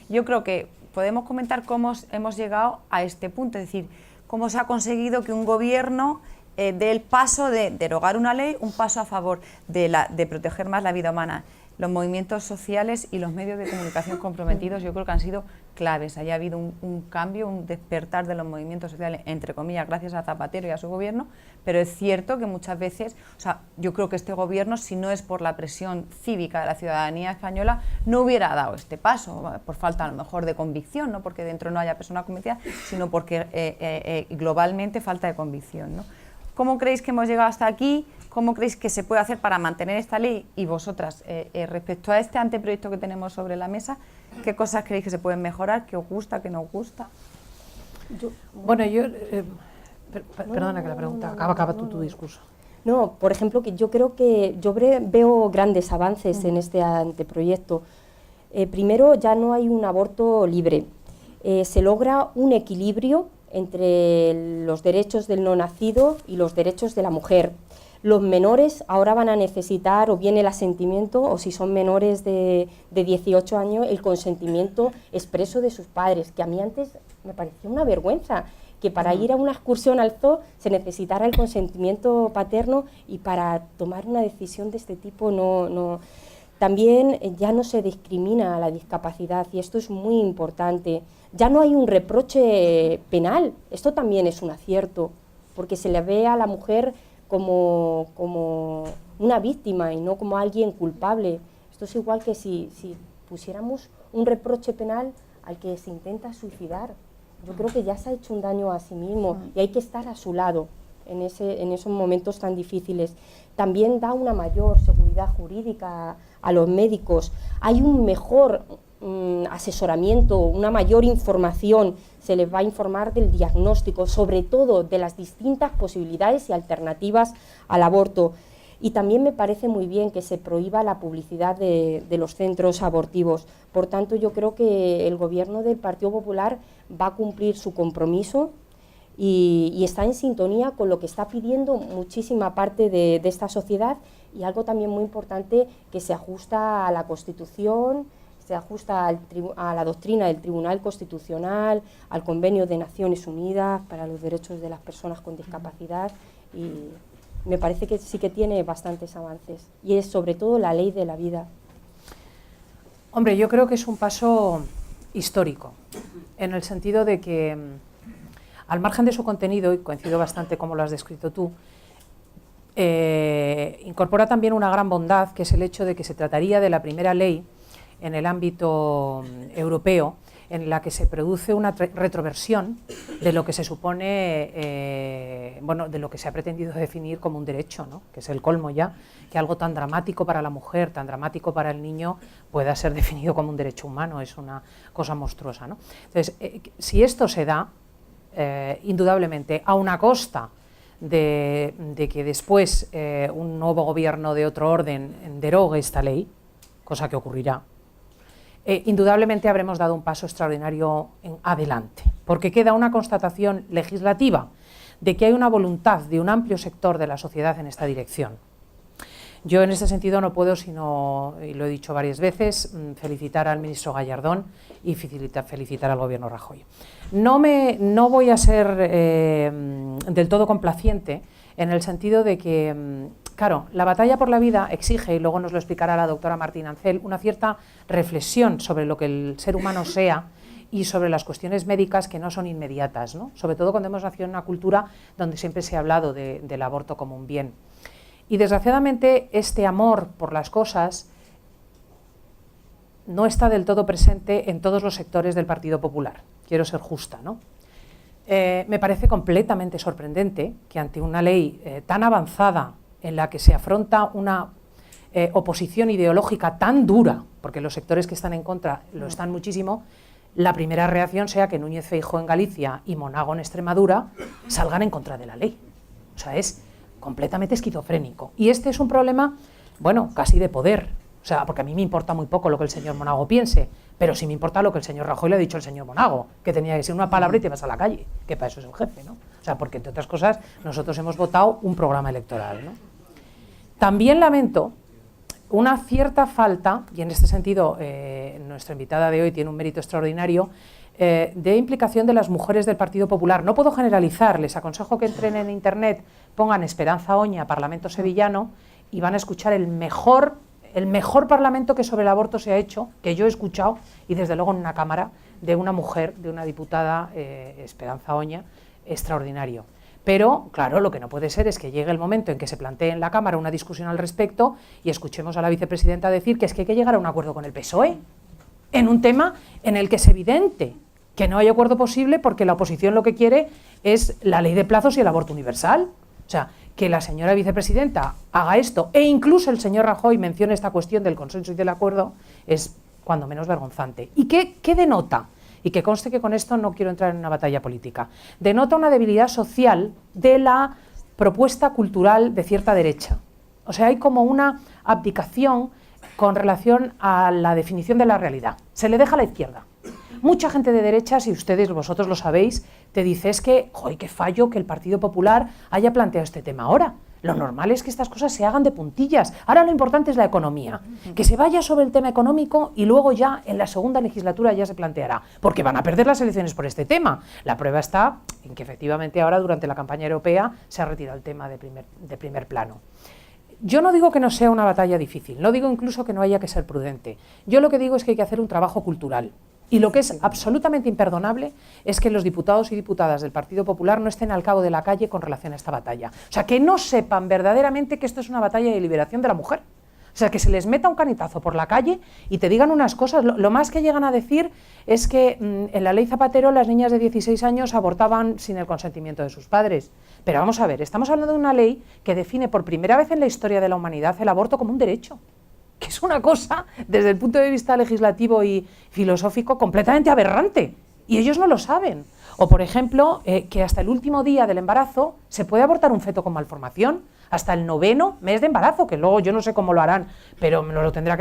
Yo creo que podemos comentar cómo hemos llegado a este punto, es decir, cómo se ha conseguido que un gobierno dé el paso de derogar una ley, un paso a favor de proteger más la vida humana. Los movimientos sociales y los medios de comunicación comprometidos yo creo que han sido claves. Haya habido un cambio, un despertar de los movimientos sociales, entre comillas, gracias a Zapatero y a su gobierno, pero es cierto que muchas veces, o sea, yo creo que este gobierno, si no es por la presión cívica de la ciudadanía española, no hubiera dado este paso, por falta a lo mejor de convicción, no porque dentro no haya personas convencidas, sino porque globalmente falta de convicción, ¿no? ¿Cómo creéis que hemos llegado hasta aquí? ¿Cómo creéis que se puede hacer para mantener esta ley? Y vosotras, respecto a este anteproyecto que tenemos sobre la mesa, ¿qué cosas creéis que se pueden mejorar? ¿Qué os gusta, qué no os gusta? Bueno, yo... perdona que la pregunta, acaba tu discurso. No, por ejemplo, que yo creo que yo veo grandes avances en este anteproyecto. Primero, ya no hay un aborto libre. Se logra un equilibrio entre los derechos del no nacido y los derechos de la mujer. Los menores ahora van a necesitar o bien el asentimiento, o si son menores de 18 años, el consentimiento expreso de sus padres, que a mí antes me parecía una vergüenza, que para ir a una excursión al zoo se necesitara el consentimiento paterno, y para tomar una decisión de este tipo no. También ya no se discrimina a la discapacidad, y esto es muy importante. Ya no hay un reproche penal, esto también es un acierto, porque se le ve a la mujer como una víctima y no como alguien culpable. Esto es igual que si pusiéramos un reproche penal al que se intenta suicidar. Yo creo que ya se ha hecho un daño a sí mismo y hay que estar a su lado en esos momentos tan difíciles. También da una mayor seguridad jurídica a los médicos, hay un mejor asesoramiento, una mayor información, se les va a informar del diagnóstico, sobre todo de las distintas posibilidades y alternativas al aborto. Y también me parece muy bien que se prohíba la publicidad de los centros abortivos. Por tanto, yo creo que el gobierno del Partido Popular va a cumplir su compromiso y está en sintonía con lo que está pidiendo muchísima parte de esta sociedad, y algo también muy importante, que se ajusta a la Constitución, se ajusta a la doctrina del Tribunal Constitucional, al Convenio de Naciones Unidas para los Derechos de las Personas con Discapacidad, y me parece que sí que tiene bastantes avances, y es sobre todo la ley de la vida. Hombre, yo creo que es un paso histórico, en el sentido de que, al margen de su contenido, y coincido bastante como lo has descrito tú, incorpora también una gran bondad, que es el hecho de que se trataría de la primera ley en el ámbito europeo en la que se produce una retroversión de lo que se supone, bueno, de lo que se ha pretendido definir como un derecho, ¿no? Que es el colmo ya, que algo tan dramático para la mujer, tan dramático para el niño, pueda ser definido como un derecho humano. Es una cosa monstruosa, ¿no? Entonces, si esto se da, indudablemente, a una costa de que después un nuevo gobierno de otro orden derogue esta ley, cosa que ocurrirá, indudablemente habremos dado un paso extraordinario adelante, porque queda una constatación legislativa de que hay una voluntad de un amplio sector de la sociedad en esta dirección. Yo en este sentido no puedo sino, y lo he dicho varias veces, felicitar al ministro Gallardón y felicitar al gobierno Rajoy. No voy a ser del todo complaciente, en el sentido de que, claro, la batalla por la vida exige, y luego nos lo explicará la doctora Martín Ancel, una cierta reflexión sobre lo que el ser humano sea y sobre las cuestiones médicas que no son inmediatas, ¿no? Sobre todo cuando hemos nacido en una cultura donde siempre se ha hablado del aborto como un bien. Y desgraciadamente este amor por las cosas no está del todo presente en todos los sectores del Partido Popular. Quiero ser justa, ¿no? Me parece completamente sorprendente que ante una ley tan avanzada, en la que se afronta una oposición ideológica tan dura, porque los sectores que están en contra lo están muchísimo, la primera reacción sea que Núñez Feijóo en Galicia y Monago en Extremadura salgan en contra de la ley. O sea, es completamente esquizofrénico. Y este es un problema, bueno, casi de poder. O sea, porque a mí me importa muy poco lo que el señor Monago piense, pero sí me importa lo que el señor Rajoy le ha dicho al señor Monago, que tenía que ser una palabra y te vas a la calle, que para eso es el jefe, ¿no? O sea, porque entre otras cosas nosotros hemos votado un programa electoral, ¿no? También lamento una cierta falta, y en este sentido nuestra invitada de hoy tiene un mérito extraordinario, de implicación de las mujeres del Partido Popular. No puedo generalizar, les aconsejo que entren en internet, pongan Esperanza Oña, Parlamento Sevillano, y van a escuchar el mejor parlamento que sobre el aborto se ha hecho, que yo he escuchado, y desde luego en una cámara, de una mujer, de una diputada, Esperanza Oña, extraordinario. Pero, claro, lo que no puede ser es que llegue el momento en que se plantee en la Cámara una discusión al respecto y escuchemos a la vicepresidenta decir que es que hay que llegar a un acuerdo con el PSOE, en un tema en el que es evidente que no hay acuerdo posible porque la oposición lo que quiere es la ley de plazos y el aborto universal. O sea, que la señora vicepresidenta haga esto e incluso el señor Rajoy mencione esta cuestión del consenso y del acuerdo es cuando menos vergonzante. ¿Y qué denota? Y que conste que con esto no quiero entrar en una batalla política. Denota una debilidad social de la propuesta cultural de cierta derecha. O sea, hay como una abdicación con relación a la definición de la realidad. Se le deja a la izquierda. Mucha gente de derechas, y vosotros lo sabéis, te dice es que, ¡joder, qué fallo que el Partido Popular haya planteado este tema ahora! Lo normal es que estas cosas se hagan de puntillas. Ahora lo importante es la economía. Que se vaya sobre el tema económico y luego ya en la segunda legislatura ya se planteará. Porque van a perder las elecciones por este tema. La prueba está en que efectivamente ahora durante la campaña europea se ha retirado el tema de primer plano. Yo no digo que no sea una batalla difícil, no digo incluso que no haya que ser prudente. Yo lo que digo es que hay que hacer un trabajo cultural. Y lo que es absolutamente imperdonable es que los diputados y diputadas del Partido Popular no estén al cabo de la calle con relación a esta batalla. O sea, que no sepan verdaderamente que esto es una batalla de liberación de la mujer. O sea, que se les meta un canitazo por la calle y te digan unas cosas. Lo más que llegan a decir es que en la ley Zapatero las niñas de 16 años abortaban sin el consentimiento de sus padres. Pero vamos a ver, estamos hablando de una ley que define por primera vez en la historia de la humanidad el aborto como un derecho, que es una cosa, desde el punto de vista legislativo y filosófico, completamente aberrante. Y ellos no lo saben. O, por ejemplo, que hasta el último día del embarazo se puede abortar un feto con malformación, hasta el 9º mes de embarazo, que luego yo no sé cómo lo harán, pero me lo tendrá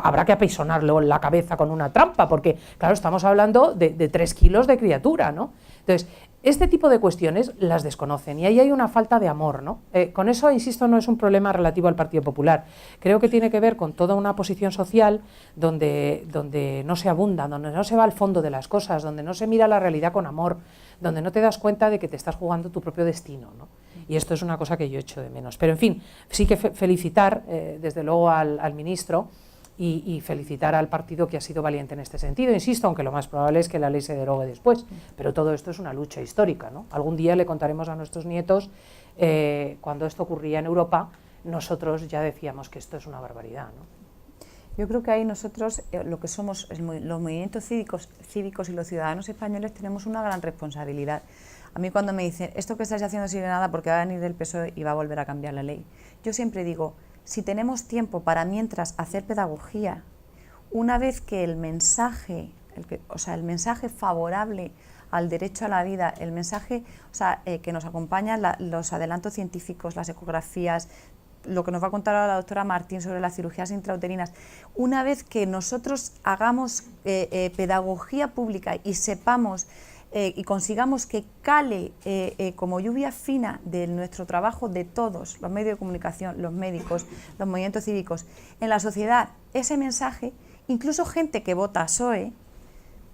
habrá que apeisonarlo en la cabeza con una trampa, porque, claro, estamos hablando de 3 kilos de criatura, ¿no? Entonces, este tipo de cuestiones las desconocen y ahí hay una falta de amor, ¿no? Con eso, insisto, no es un problema relativo al Partido Popular. Creo que tiene que ver con toda una posición social donde no se abunda, donde no se va al fondo de las cosas, donde no se mira la realidad con amor, donde no te das cuenta de que te estás jugando tu propio destino, ¿no? Y esto es una cosa que yo echo de menos. Pero, en fin, sí que felicitar, desde luego, al ministro y felicitar al partido que ha sido valiente en este sentido. Insisto, aunque lo más probable es que la ley se derogue después, pero todo esto es una lucha histórica, ¿no? Algún día le contaremos a nuestros nietos cuando esto ocurría en Europa, nosotros ya decíamos que esto es una barbaridad, ¿no? Yo creo que ahí nosotros, lo que somos los movimientos cívicos y los ciudadanos españoles, tenemos una gran responsabilidad. A mí cuando me dicen, esto que estáis haciendo sirve de nada porque va a venir del PSOE y va a volver a cambiar la ley, yo siempre digo, si tenemos tiempo para mientras hacer pedagogía, una vez que el mensaje, el mensaje favorable al derecho a la vida, el mensaje que nos acompaña, los adelantos científicos, las ecografías, lo que nos va a contar ahora la doctora Martín sobre las cirugías intrauterinas, una vez que nosotros hagamos pedagogía pública y sepamos y consigamos que cale como lluvia fina de nuestro trabajo de todos, los medios de comunicación, los médicos, los movimientos cívicos, en la sociedad, ese mensaje, incluso gente que vota PSOE,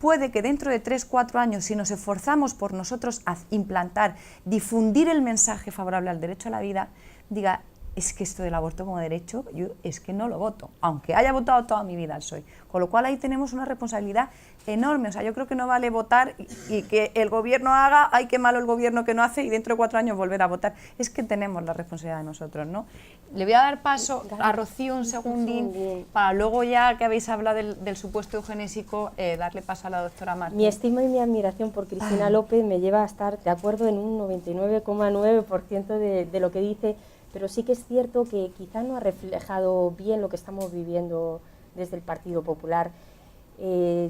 puede que dentro de 3-4 años, si nos esforzamos por nosotros a implantar, difundir el mensaje favorable al derecho a la vida, diga, es que esto del aborto como derecho, yo es que no lo voto, aunque haya votado toda mi vida al PSOE. Con lo cual ahí tenemos una responsabilidad enorme. O sea, yo creo que no vale votar y que el gobierno haga, ay, qué malo el gobierno que no hace, y dentro de 4 años volver a votar. Es que tenemos la responsabilidad de nosotros, ¿no? Le voy a dar paso a Rocío un segundín, para luego ya que habéis hablado del supuesto eugenésico, darle paso a la doctora Martín. Mi estima y mi admiración por Cristina López me lleva a estar de acuerdo en un 99,9% de lo que dice, pero sí que es cierto que quizá no ha reflejado bien lo que estamos viviendo desde el Partido Popular.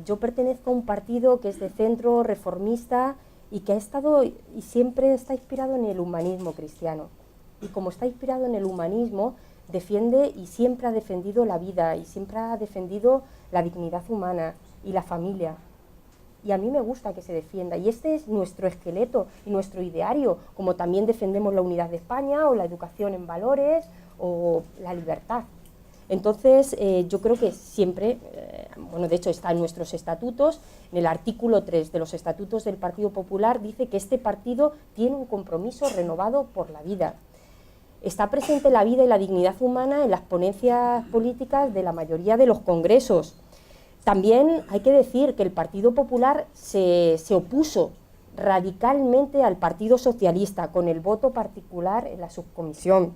Yo pertenezco a un partido que es de centro, reformista, y que ha estado y siempre está inspirado en el humanismo cristiano. Y como está inspirado en el humanismo, defiende y siempre ha defendido la vida, y siempre ha defendido la dignidad humana y la familia. Y a mí me gusta que se defienda, y este es nuestro esqueleto y nuestro ideario, como también defendemos la unidad de España o la educación en valores o la libertad. Entonces, yo creo que siempre, bueno, de hecho está en nuestros estatutos, en el artículo 3 de los estatutos del Partido Popular dice que este partido tiene un compromiso renovado por la vida. Está presente la vida y la dignidad humana en las ponencias políticas de la mayoría de los congresos. También hay que decir que el Partido Popular se opuso radicalmente al Partido Socialista, con el voto particular en la subcomisión,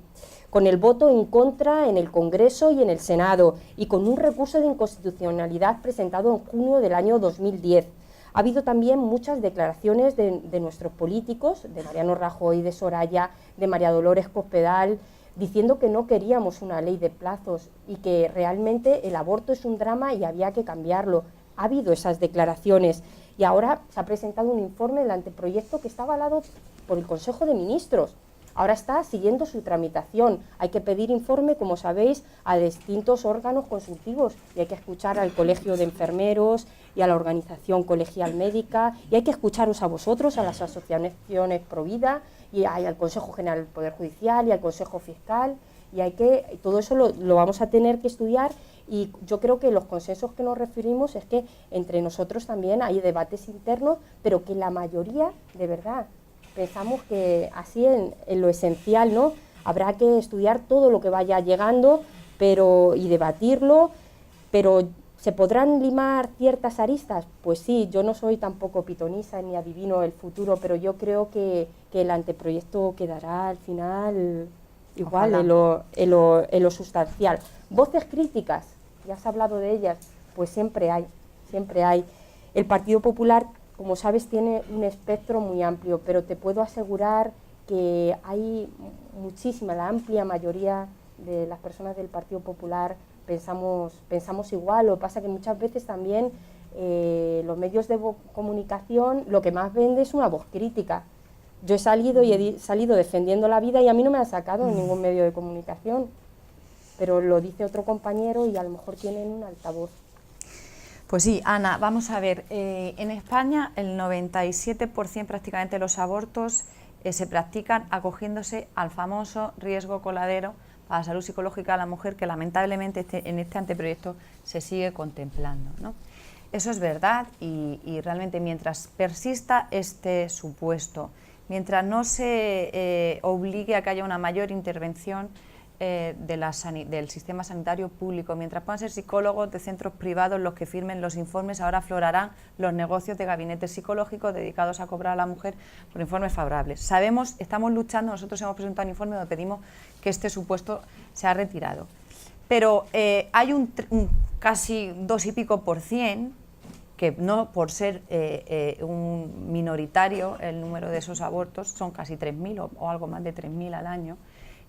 con el voto en contra en el Congreso y en el Senado, y con un recurso de inconstitucionalidad presentado en junio del año 2010. Ha habido también muchas declaraciones de nuestros políticos, de Mariano Rajoy, de Soraya, de María Dolores Cospedal, diciendo que no queríamos una ley de plazos y que realmente el aborto es un drama y había que cambiarlo. Ha habido esas declaraciones y ahora se ha presentado un informe del anteproyecto que está avalado por el Consejo de Ministros. Ahora está siguiendo su tramitación. Hay que pedir informe, como sabéis, a distintos órganos consultivos y hay que escuchar al Colegio de Enfermeros y a la Organización Colegial Médica y hay que escucharos a vosotros, a las asociaciones Provida y al Consejo General del Poder Judicial y al Consejo Fiscal y todo eso lo vamos a tener que estudiar. Y yo creo que los consensos que nos referimos es que entre nosotros también hay debates internos, pero que la mayoría, de verdad, pensamos que así en lo esencial, ¿no? Habrá que estudiar todo lo que vaya llegando y debatirlo, pero ¿se podrán limar ciertas aristas? Pues sí, yo no soy tampoco pitonisa ni adivino el futuro, pero yo creo que el anteproyecto quedará al final igual en lo sustancial. Voces críticas, ya has hablado de ellas, pues siempre hay. El Partido Popular, como sabes, tiene un espectro muy amplio, pero te puedo asegurar que hay la amplia mayoría de las personas del Partido Popular pensamos igual. Lo que pasa que muchas veces también los medios de comunicación lo que más vende es una voz crítica. Yo he salido defendiendo la vida y a mí no me han sacado en ningún medio de comunicación, pero lo dice otro compañero y a lo mejor tienen un altavoz. Pues sí, Ana, vamos a ver, en España el 97% prácticamente de los abortos se practican acogiéndose al famoso riesgo coladero para la salud psicológica de la mujer que lamentablemente en este anteproyecto se sigue contemplando, ¿no? Eso es verdad y realmente mientras persista este supuesto, mientras no se obligue a que haya una mayor intervención del sistema sanitario público, mientras puedan ser psicólogos de centros privados los que firmen los informes, ahora aflorarán los negocios de gabinetes psicológicos dedicados a cobrar a la mujer por informes favorables. Sabemos, estamos luchando, nosotros hemos presentado un informe donde pedimos que este supuesto sea retirado, pero hay un casi 2 y pico %, que no por ser un minoritario el número de esos abortos, son casi 3.000 o algo más de 3.000 al año,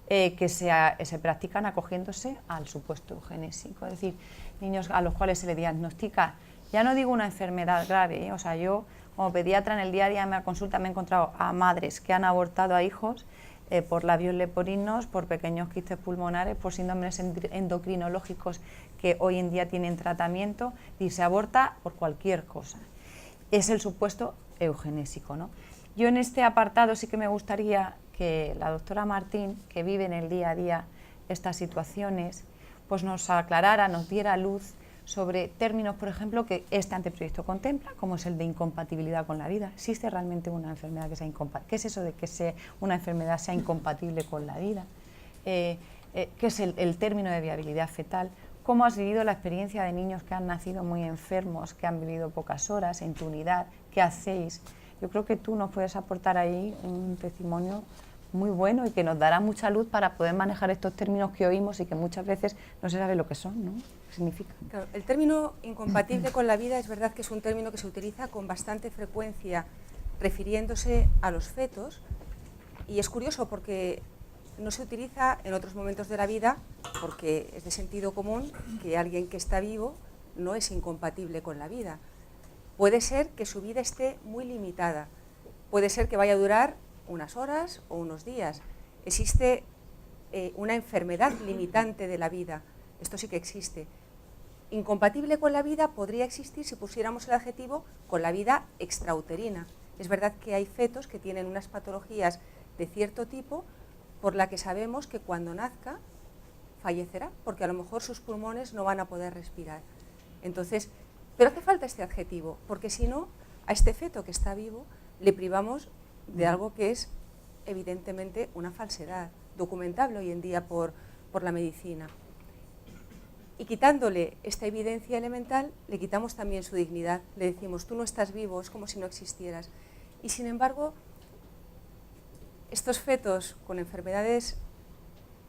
que se practican acogiéndose al supuesto eugenésico, es decir, niños a los cuales se le diagnostica, ya no digo una enfermedad grave, o sea, yo como pediatra en el día a día me he encontrado a madres que han abortado a hijos por labios leporino, por pequeños quistes pulmonares, por síndromes endocrinológicos que hoy en día tienen tratamiento y se aborta por cualquier cosa. Es el supuesto eugenésico, ¿no? Yo en este apartado sí que me gustaría que la doctora Martín, que vive en el día a día estas situaciones, pues nos aclarara, nos diera luz sobre términos, por ejemplo, que este anteproyecto contempla, como es el de incompatibilidad con la vida. ¿Existe realmente una enfermedad que sea incompatible? ¿Qué es eso de que una enfermedad sea incompatible con la vida? ¿Qué es el término de viabilidad fetal? ¿Cómo has vivido la experiencia de niños que han nacido muy enfermos, que han vivido pocas horas en tu unidad? ¿Qué hacéis? Yo creo que tú nos puedes aportar ahí un testimonio muy bueno y que nos dará mucha luz para poder manejar estos términos que oímos y que muchas veces no se sabe lo que son, ¿no? ¿Qué significan? Claro, el término incompatible con la vida es verdad que es un término que se utiliza con bastante frecuencia refiriéndose a los fetos y es curioso porque no se utiliza en otros momentos de la vida porque es de sentido común que alguien que está vivo no es incompatible con la vida. Puede ser que su vida esté muy limitada, puede ser que vaya a durar unas horas o unos días. Existe una enfermedad limitante de la vida, esto sí que existe. Incompatible con la vida podría existir si pusiéramos el adjetivo con la vida extrauterina. Es verdad que hay fetos que tienen unas patologías de cierto tipo por la que sabemos que cuando nazca fallecerá, porque a lo mejor sus pulmones no van a poder respirar. Entonces, pero hace falta este adjetivo, porque si no, a este feto que está vivo le privamos de algo que es evidentemente una falsedad, documentable hoy en día por la medicina. Y quitándole esta evidencia elemental, le quitamos también su dignidad. Le decimos, tú no estás vivo, es como si no existieras. Y sin embargo, estos fetos con enfermedades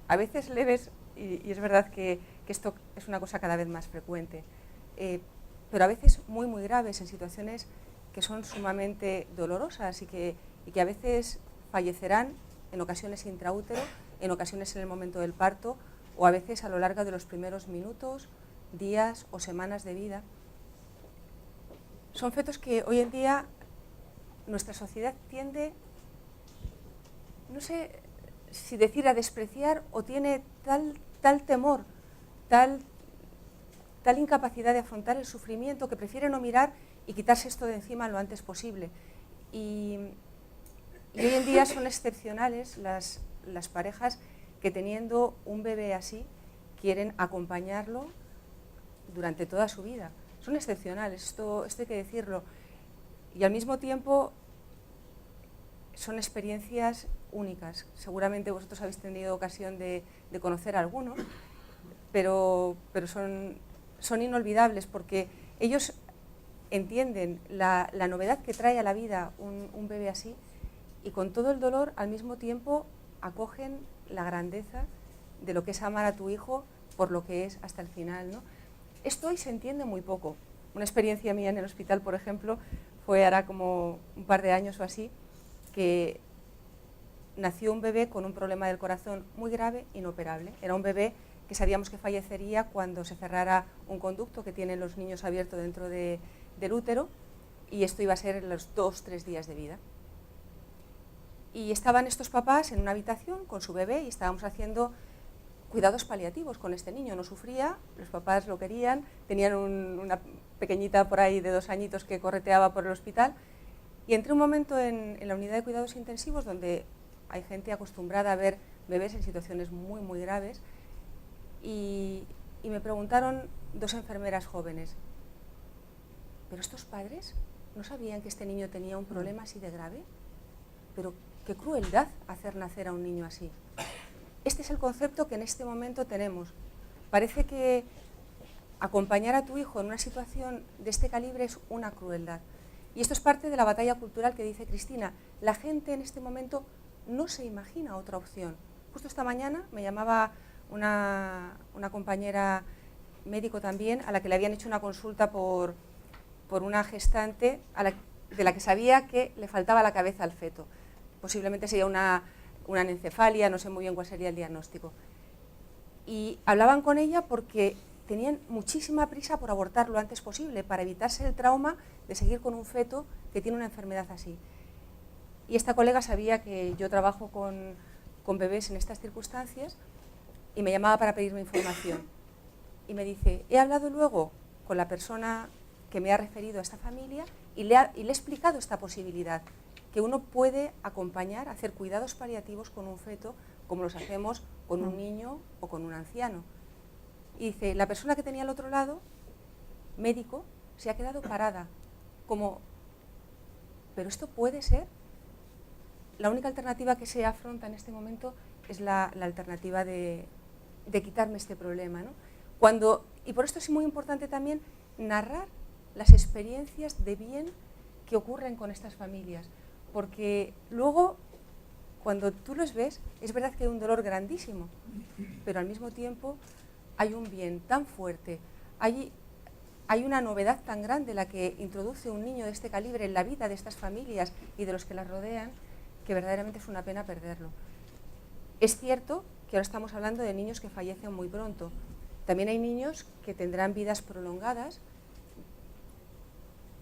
a veces leves, y es verdad que esto es una cosa cada vez más frecuente, pero a veces muy, muy graves, en situaciones que son sumamente dolorosas y que a veces fallecerán en ocasiones intraútero, en ocasiones en el momento del parto, o a veces a lo largo de los primeros minutos, días o semanas de vida. Son fetos que hoy en día nuestra sociedad tiende, no sé si decir a despreciar, o tiene tal temor, tal incapacidad de afrontar el sufrimiento, que prefiere no mirar y quitarse esto de encima lo antes posible. Y hoy en día son excepcionales las parejas que, teniendo un bebé así, quieren acompañarlo durante toda su vida. Son excepcionales, esto hay que decirlo. Y al mismo tiempo son experiencias únicas. Seguramente vosotros habéis tenido ocasión de conocer a algunos, pero son inolvidables, porque ellos entienden la novedad que trae a la vida un bebé así, y con todo el dolor al mismo tiempo acogen la grandeza de lo que es amar a tu hijo por lo que es hasta el final, ¿no? Esto hoy se entiende muy poco. Una experiencia mía en el hospital, por ejemplo, fue ahora como un par de años o así, que nació un bebé con un problema del corazón muy grave, inoperable. Era un bebé que sabíamos que fallecería cuando se cerrara un conducto que tienen los niños abierto dentro del útero, y esto iba a ser en los 2-3 días de vida. Y estaban estos papás en una habitación con su bebé y estábamos haciendo cuidados paliativos con este niño. No sufría, los papás lo querían, tenían una pequeñita por ahí de 2 añitos que correteaba por el hospital. Y entré un momento en la unidad de cuidados intensivos, donde hay gente acostumbrada a ver bebés en situaciones muy, muy graves, y me preguntaron 2 enfermeras jóvenes, ¿pero estos padres no sabían que este niño tenía un problema así de grave? Pero qué crueldad hacer nacer a un niño así. Este es el concepto que en este momento tenemos. Parece que acompañar a tu hijo en una situación de este calibre es una crueldad. Y esto es parte de la batalla cultural que dice Cristina. La gente en este momento no se imagina otra opción. Justo esta mañana me llamaba una compañera médico también, a la que le habían hecho una consulta por una gestante de la que sabía que le faltaba la cabeza al feto. Posiblemente sería una anencefalia, no sé muy bien cuál sería el diagnóstico. Y hablaban con ella porque tenían muchísima prisa por abortar lo antes posible, para evitarse el trauma de seguir con un feto que tiene una enfermedad así. Y esta colega sabía que yo trabajo con bebés en estas circunstancias, y me llamaba para pedirme información. Y me dice, he hablado luego con la persona que me ha referido a esta familia y le he explicado esta posibilidad, que uno puede acompañar, hacer cuidados paliativos con un feto, como los hacemos con un niño o con un anciano. Y dice, la persona que tenía al otro lado, médico, se ha quedado parada, como, ¿pero esto puede ser? La única alternativa que se afronta en este momento es la alternativa de quitarme este problema, ¿no? Y por esto es muy importante también narrar las experiencias de bien que ocurren con estas familias, porque luego, cuando tú los ves, es verdad que hay un dolor grandísimo, pero al mismo tiempo hay un bien tan fuerte, hay una novedad tan grande la que introduce un niño de este calibre en la vida de estas familias y de los que las rodean, que verdaderamente es una pena perderlo. Es cierto que ahora estamos hablando de niños que fallecen muy pronto. También hay niños que tendrán vidas prolongadas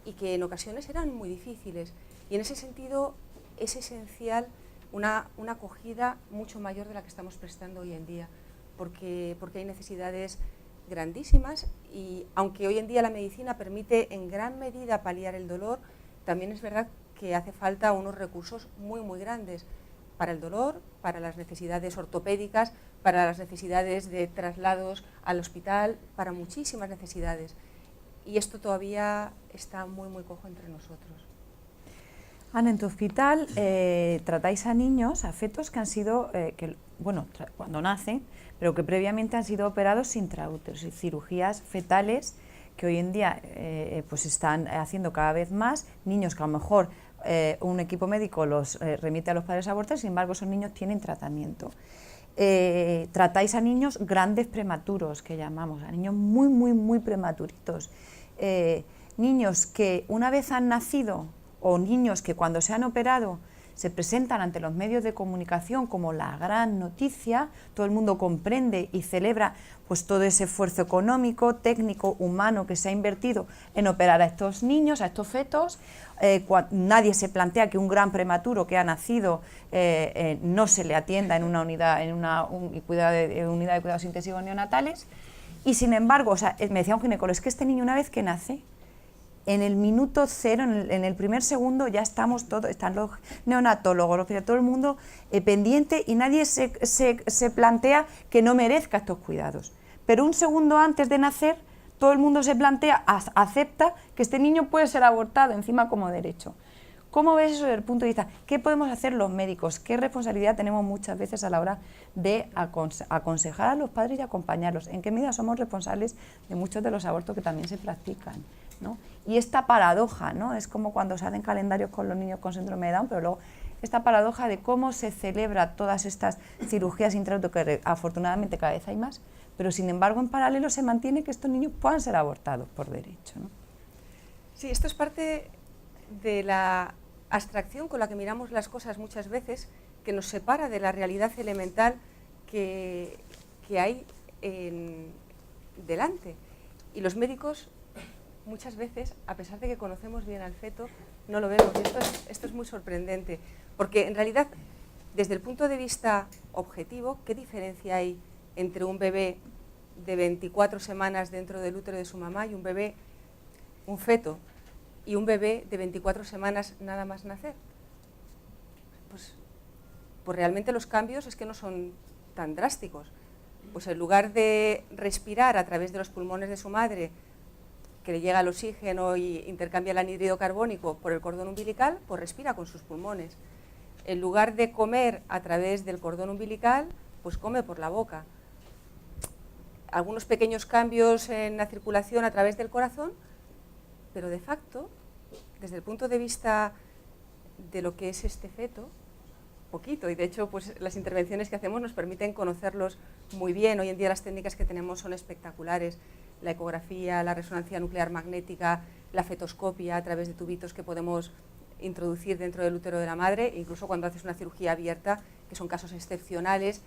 y que en ocasiones eran muy difíciles. Y en ese sentido es esencial una acogida mucho mayor de la que estamos prestando hoy en día, porque hay necesidades grandísimas, y aunque hoy en día la medicina permite en gran medida paliar el dolor, también es verdad que hace falta unos recursos muy, muy grandes para el dolor, para las necesidades ortopédicas, para las necesidades de traslados al hospital, para muchísimas necesidades. Y esto todavía está muy, muy cojo entre nosotros. Ana, en tu hospital tratáis a niños, a fetos que han sido, cuando nacen, pero que previamente han sido operados intraútero, y cirugías fetales que hoy en día pues están haciendo cada vez más, niños que a lo mejor un equipo médico los remite a los padres a abortar, sin embargo esos niños tienen tratamiento. Tratáis a niños grandes prematuros, que llamamos, a niños muy, muy, muy prematuritos, niños que una vez han nacido, o niños que cuando se han operado se presentan ante los medios de comunicación como la gran noticia, todo el mundo comprende y celebra pues todo ese esfuerzo económico, técnico, humano que se ha invertido en operar a estos niños, a estos fetos. Nadie se plantea que un gran prematuro que ha nacido no se le atienda en una unidad, unidad de cuidados intensivos neonatales, y sin embargo, me decía un ginecólogo, es que este niño una vez que nace, en el minuto cero, en el primer segundo, ya estamos todos, están los neonatólogos, todo el mundo pendiente, y nadie se plantea que no merezca estos cuidados. Pero un segundo antes de nacer, todo el mundo se plantea, acepta que este niño puede ser abortado, encima como derecho. ¿Cómo ves eso desde el punto de vista? ¿Qué podemos hacer los médicos? ¿Qué responsabilidad tenemos muchas veces a la hora de aconsejar a los padres y acompañarlos? ¿En qué medida somos responsables de muchos de los abortos que también se practican, ¿no? Y esta paradoja, ¿no? Es como cuando se hacen calendarios con los niños con síndrome de Down, pero luego esta paradoja de cómo se celebra todas estas cirugías intraútero, que afortunadamente cada vez hay más, pero sin embargo en paralelo se mantiene que estos niños puedan ser abortados por derecho, ¿no? Sí, esto es parte de la abstracción con la que miramos las cosas muchas veces, que nos separa de la realidad elemental que hay delante. Y los médicos muchas veces, a pesar de que conocemos bien al feto, no lo vemos. Y esto es muy sorprendente, porque en realidad, desde el punto de vista objetivo, ¿qué diferencia hay entre un bebé de 24 semanas dentro del útero de su mamá y un feto, y un bebé de 24 semanas nada más nacer? Pues realmente los cambios es que no son tan drásticos. Pues en lugar de respirar a través de los pulmones de su madre, que le llega el oxígeno y intercambia el anhídrido carbónico por el cordón umbilical, pues respira con sus pulmones. En lugar de comer a través del cordón umbilical, pues come por la boca. Algunos pequeños cambios en la circulación a través del corazón, pero de facto, desde el punto de vista de lo que es este feto, poquito, y de hecho pues las intervenciones que hacemos nos permiten conocerlos muy bien. Hoy en día las técnicas que tenemos son espectaculares: la ecografía, la resonancia nuclear magnética, la fetoscopia a través de tubitos que podemos introducir dentro del útero de la madre, incluso cuando haces una cirugía abierta, que son casos excepcionales,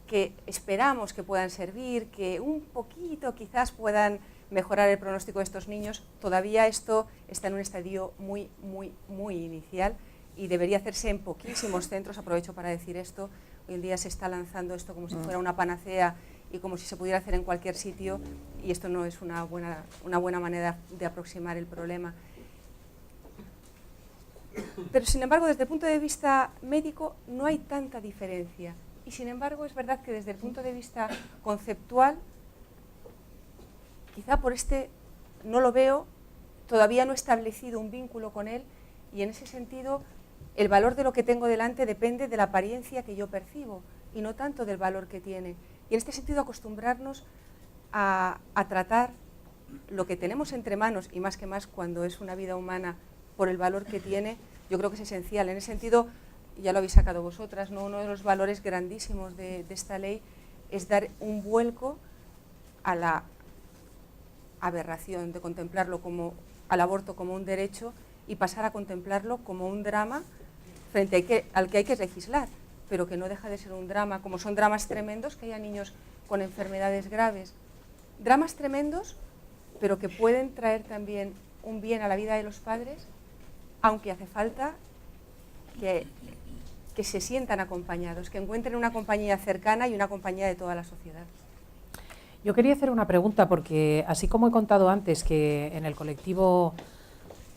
que esperamos que puedan servir, que un poquito quizás puedan mejorar el pronóstico de estos niños. Todavía esto está en un estadio muy, muy, muy inicial y debería hacerse en poquísimos centros. Aprovecho para decir esto: hoy en día se está lanzando esto como si fuera una panacea y como si se pudiera hacer en cualquier sitio, y esto no es una buena manera de aproximar el problema. Pero sin embargo, desde el punto de vista médico no hay tanta diferencia, y sin embargo es verdad que desde el punto de vista conceptual, quizá por no lo veo, todavía no he establecido un vínculo con él, y en ese sentido el valor de lo que tengo delante depende de la apariencia que yo percibo y no tanto del valor que tiene. Y en este sentido acostumbrarnos a tratar lo que tenemos entre manos, y más que más cuando es una vida humana, por el valor que tiene, yo creo que es esencial. En ese sentido, ya lo habéis sacado vosotras, ¿no? Uno de los valores grandísimos de esta ley es dar un vuelco a la aberración de contemplarlo al aborto como un derecho y pasar a contemplarlo como un drama frente al que hay que legislar, pero que no deja de ser un drama, como son dramas tremendos que haya niños con enfermedades graves. Dramas tremendos, pero que pueden traer también un bien a la vida de los padres, aunque hace falta que se sientan acompañados, que encuentren una compañía cercana y una compañía de toda la sociedad. Yo quería hacer una pregunta, porque así como he contado antes que en el colectivo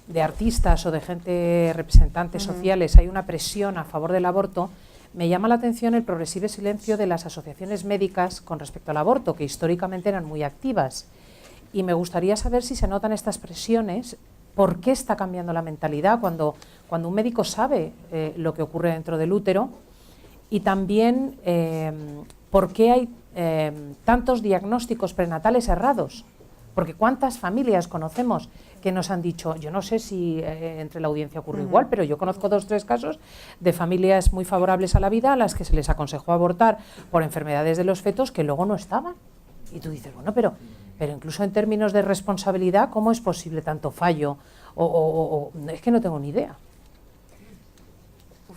de artistas o de gente, representantes sociales, hay una presión a favor del aborto, Me llama la atención el progresivo silencio de las asociaciones médicas con respecto al aborto, que históricamente eran muy activas. Y me gustaría saber si se notan estas presiones, por qué está cambiando la mentalidad cuando un médico sabe lo que ocurre dentro del útero, y también por qué hay tantos diagnósticos prenatales errados. Porque ¿cuántas familias conocemos que nos han dicho, yo no sé si entre la audiencia ocurre igual, pero yo conozco 2 o 3 casos de familias muy favorables a la vida a las que se les aconsejó abortar por enfermedades de los fetos que luego no estaban? Y tú dices, bueno, pero incluso en términos de responsabilidad, ¿cómo es posible tanto fallo? Es que no tengo ni idea.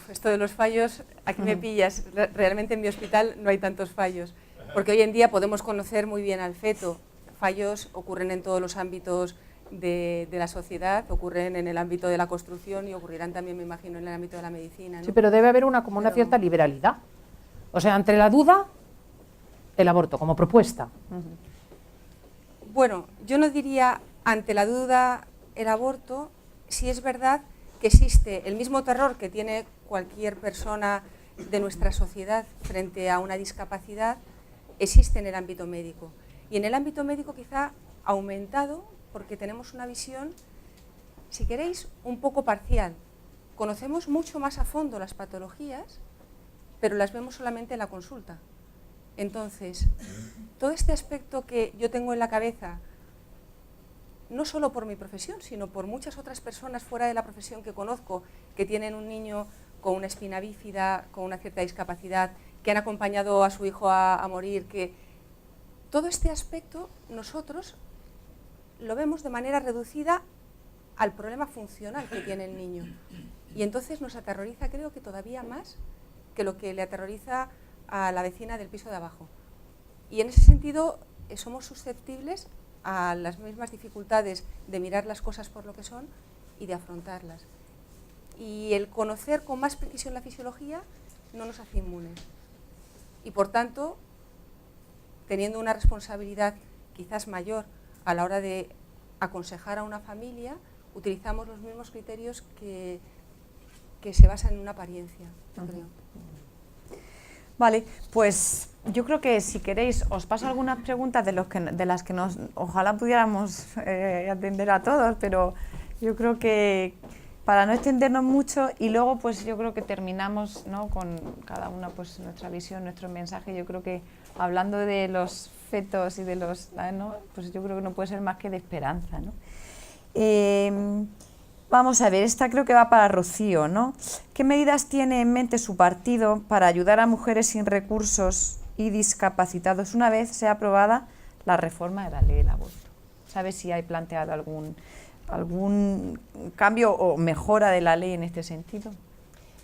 Esto de los fallos, aquí me pillas. Realmente en mi hospital no hay tantos fallos, porque hoy en día podemos conocer muy bien al feto. Fallos ocurren en todos los ámbitos de la sociedad, ocurren en el ámbito de la construcción y ocurrirán también, me imagino, en el ámbito de la medicina, ¿no? Sí, pero debe haber una cierta liberalidad. O sea, ante la duda, el aborto como propuesta. Bueno, yo no diría ante la duda el aborto, si es verdad que existe el mismo terror que tiene cualquier persona de nuestra sociedad frente a una discapacidad, existe en el ámbito médico. Y en el ámbito médico quizá aumentado porque tenemos una visión, si queréis, un poco parcial. Conocemos mucho más a fondo las patologías, pero las vemos solamente en la consulta. Entonces, todo este aspecto que yo tengo en la cabeza, no solo por mi profesión, sino por muchas otras personas fuera de la profesión que conozco, que tienen un niño con una espina bífida, con una cierta discapacidad, que han acompañado a su hijo a morir, que todo este aspecto nosotros lo vemos de manera reducida al problema funcional que tiene el niño. Y entonces nos aterroriza, creo que todavía más que lo que le aterroriza a la vecina del piso de abajo. Y en ese sentido somos susceptibles a las mismas dificultades de mirar las cosas por lo que son y de afrontarlas. Y el conocer con más precisión la fisiología no nos hace inmunes. Y por tanto, teniendo una responsabilidad quizás mayor a la hora de aconsejar a una familia, utilizamos los mismos criterios que se basan en una apariencia, yo creo. Vale, pues yo creo que si queréis os paso algunas preguntas de las que ojalá pudiéramos atender a todos, pero yo creo que para no extendernos mucho, y luego pues yo creo que terminamos, ¿no?, con cada una pues nuestra visión, nuestro mensaje. Yo creo que hablando de los fetos y de los, ¿no?, pues yo creo que no puede ser más que de esperanza, ¿no? Vamos a ver, esta creo que va para Rocío, ¿no? ¿Qué medidas tiene en mente su partido para ayudar a mujeres sin recursos y discapacitados una vez sea aprobada la reforma de la ley del aborto? ¿Sabe si hay planteado algún cambio o mejora de la ley en este sentido?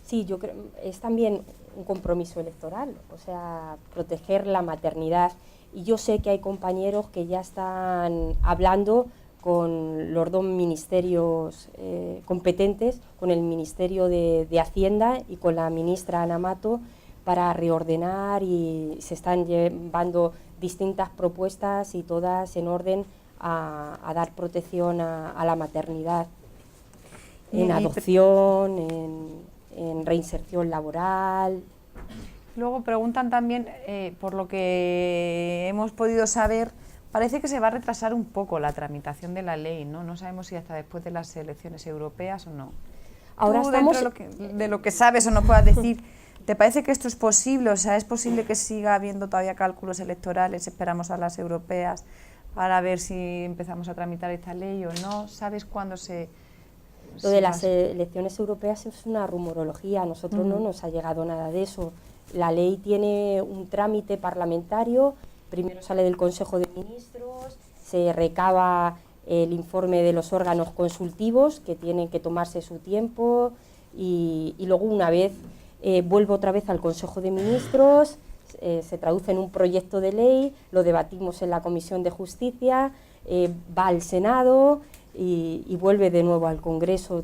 Sí, yo creo es también un compromiso electoral, o sea, proteger la maternidad. Y yo sé que hay compañeros que ya están hablando con los 2 ministerios competentes, con el Ministerio de Hacienda y con la ministra Ana Mato, para reordenar, y se están llevando distintas propuestas y todas en orden a dar protección a la maternidad, en adopción, en reinserción laboral. Luego preguntan también, por lo que hemos podido saber, parece que se va a retrasar un poco la tramitación de la ley, ¿no? No sabemos si hasta después de las elecciones europeas o no. Ahora ¿Tú, estamos dentro de lo que sabes o no puedas decir, ¿te parece que esto es posible? O sea, ¿es posible que siga habiendo todavía cálculos electorales? Esperamos a las europeas para ver si empezamos a tramitar esta ley o no. ¿Sabes cuándo se...? Lo de las elecciones europeas es una rumorología, a nosotros no nos ha llegado nada de eso. La ley tiene un trámite parlamentario, primero sale del Consejo de Ministros, se recaba el informe de los órganos consultivos, que tienen que tomarse su tiempo, y luego una vez vuelve otra vez al Consejo de Ministros, se traduce en un proyecto de ley, lo debatimos en la Comisión de Justicia, va al Senado y vuelve de nuevo al Congreso.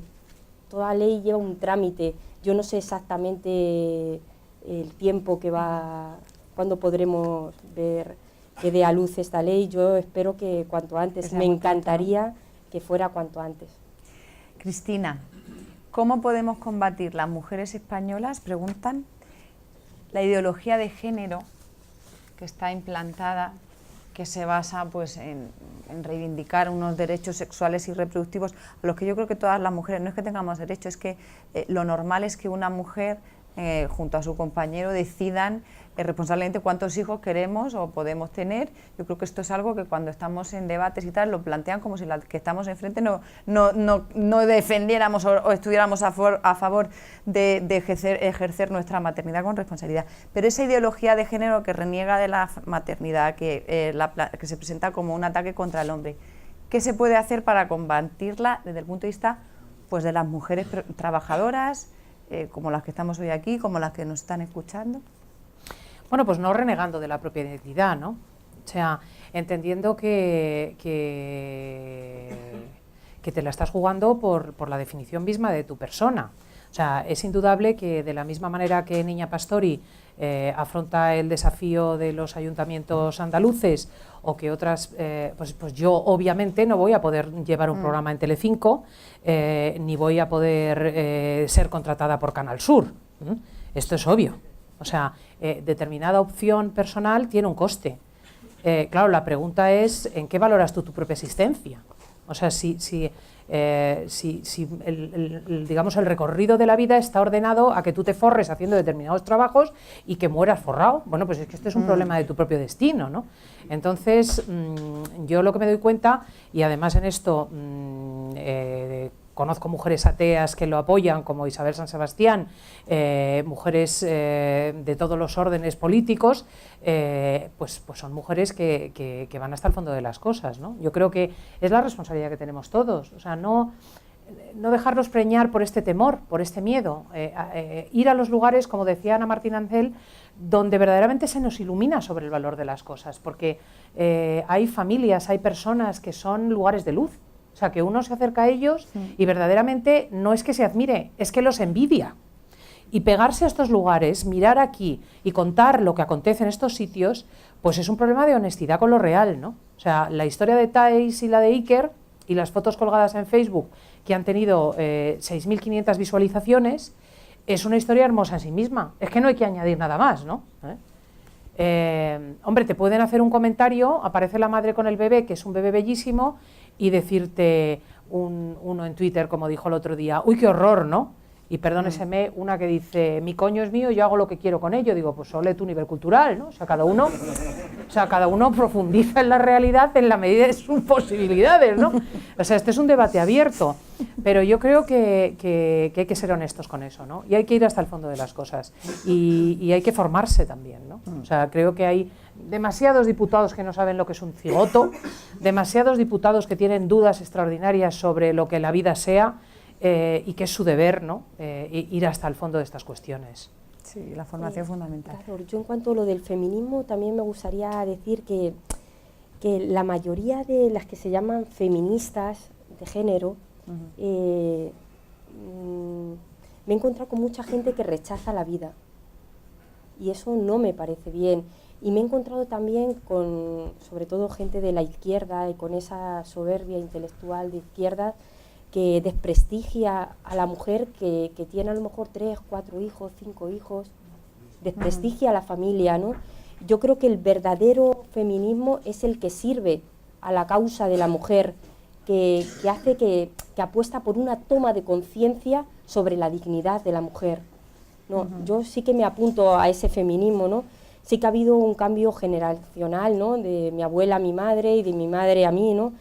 Toda ley lleva un trámite. Yo no sé exactamente el tiempo que va, cuándo podremos ver que dé a luz esta ley. Yo espero que cuanto antes. Me encantaría que fuera cuanto antes. Cristina, ¿cómo podemos combatir las mujeres españolas, preguntan, la ideología de género que está implantada, que se basa pues en reivindicar unos derechos sexuales y reproductivos a los que yo creo que todas las mujeres, no es que tengamos derecho, es que lo normal es que una mujer junto a su compañero decidan responsablemente cuántos hijos queremos o podemos tener. Yo creo que esto es algo que cuando estamos en debates y tal lo plantean como si la que estamos enfrente no defendiéramos o estuviéramos a favor de ejercer nuestra maternidad con responsabilidad. Pero esa ideología de género que reniega de la maternidad, que se presenta como un ataque contra el hombre, ¿qué se puede hacer para combatirla desde el punto de vista pues, de las mujeres trabajadoras, como las que estamos hoy aquí, como las que nos están escuchando? Bueno, pues no renegando de la propia identidad, ¿no? O sea, entendiendo que te la estás jugando por la definición misma de tu persona. O sea, es indudable que de la misma manera que Niña Pastori afronta el desafío de los ayuntamientos andaluces o que otras, pues yo obviamente no voy a poder llevar un programa en Telecinco ni voy a poder ser contratada por Canal Sur. Esto es obvio. O sea, determinada opción personal tiene un coste. Claro, la pregunta es, ¿en qué valoras tú tu propia existencia? O sea, digamos, el recorrido de la vida está ordenado a que tú te forres haciendo determinados trabajos y que mueras forrado. Bueno, pues es que este es un problema de tu propio destino, ¿no? Entonces, yo lo que me doy cuenta, y además en esto conozco mujeres ateas que lo apoyan, como Isabel San Sebastián, mujeres de todos los órdenes políticos, pues son mujeres que van hasta el fondo de las cosas, ¿no? Yo creo que es la responsabilidad que tenemos todos, o sea, no dejarnos preñar por este temor, por este miedo, ir a los lugares, como decía Ana Martín Ancel, donde verdaderamente se nos ilumina sobre el valor de las cosas, porque hay familias, hay personas que son lugares de luz. O sea, que uno se acerca a ellos y verdaderamente no es que se admire, es que los envidia. Y pegarse a estos lugares, mirar aquí y contar lo que acontece en estos sitios, pues es un problema de honestidad con lo real, ¿no? O sea, la historia de Thais y la de Iker y las fotos colgadas en Facebook que han tenido 6.500 visualizaciones, es una historia hermosa en sí misma. Es que no hay que añadir nada más, ¿no? Hombre, te pueden hacer un comentario, aparece la madre con el bebé, que es un bebé bellísimo, y decirte uno en Twitter, como dijo el otro día, uy, qué horror, ¿no? Y perdóneseme, una que dice, mi coño es mío, yo hago lo que quiero con ello. Digo, pues ole tu nivel cultural, ¿no? O sea, cada uno profundiza en la realidad en la medida de sus posibilidades, ¿no? O sea, este es un debate abierto, pero yo creo que hay que ser honestos con eso, ¿no? Y hay que ir hasta el fondo de las cosas. Y hay que formarse también, ¿no? O sea, creo que hay demasiados diputados que no saben lo que es un cigoto, demasiados diputados que tienen dudas extraordinarias sobre lo que la vida sea, y que es su deber, ¿no? Ir hasta el fondo de estas cuestiones. Sí, la formación fundamental. Claro, yo en cuanto a lo del feminismo también me gustaría decir que la mayoría de las que se llaman feministas de género, me he encontrado con mucha gente que rechaza la vida y eso no me parece bien. Y me he encontrado también con, sobre todo, gente de la izquierda y con esa soberbia intelectual de izquierda que desprestigia a la mujer que tiene a lo mejor 3, 4 hijos, 5 hijos, desprestigia a la familia, ¿no? Yo creo que el verdadero feminismo es el que sirve a la causa de la mujer, que hace que apuesta por una toma de conciencia sobre la dignidad de la mujer, ¿no? Yo sí que me apunto a ese feminismo, ¿no? Sí que ha habido un cambio generacional, ¿no? De mi abuela a mi madre y de mi madre a mí, ¿no?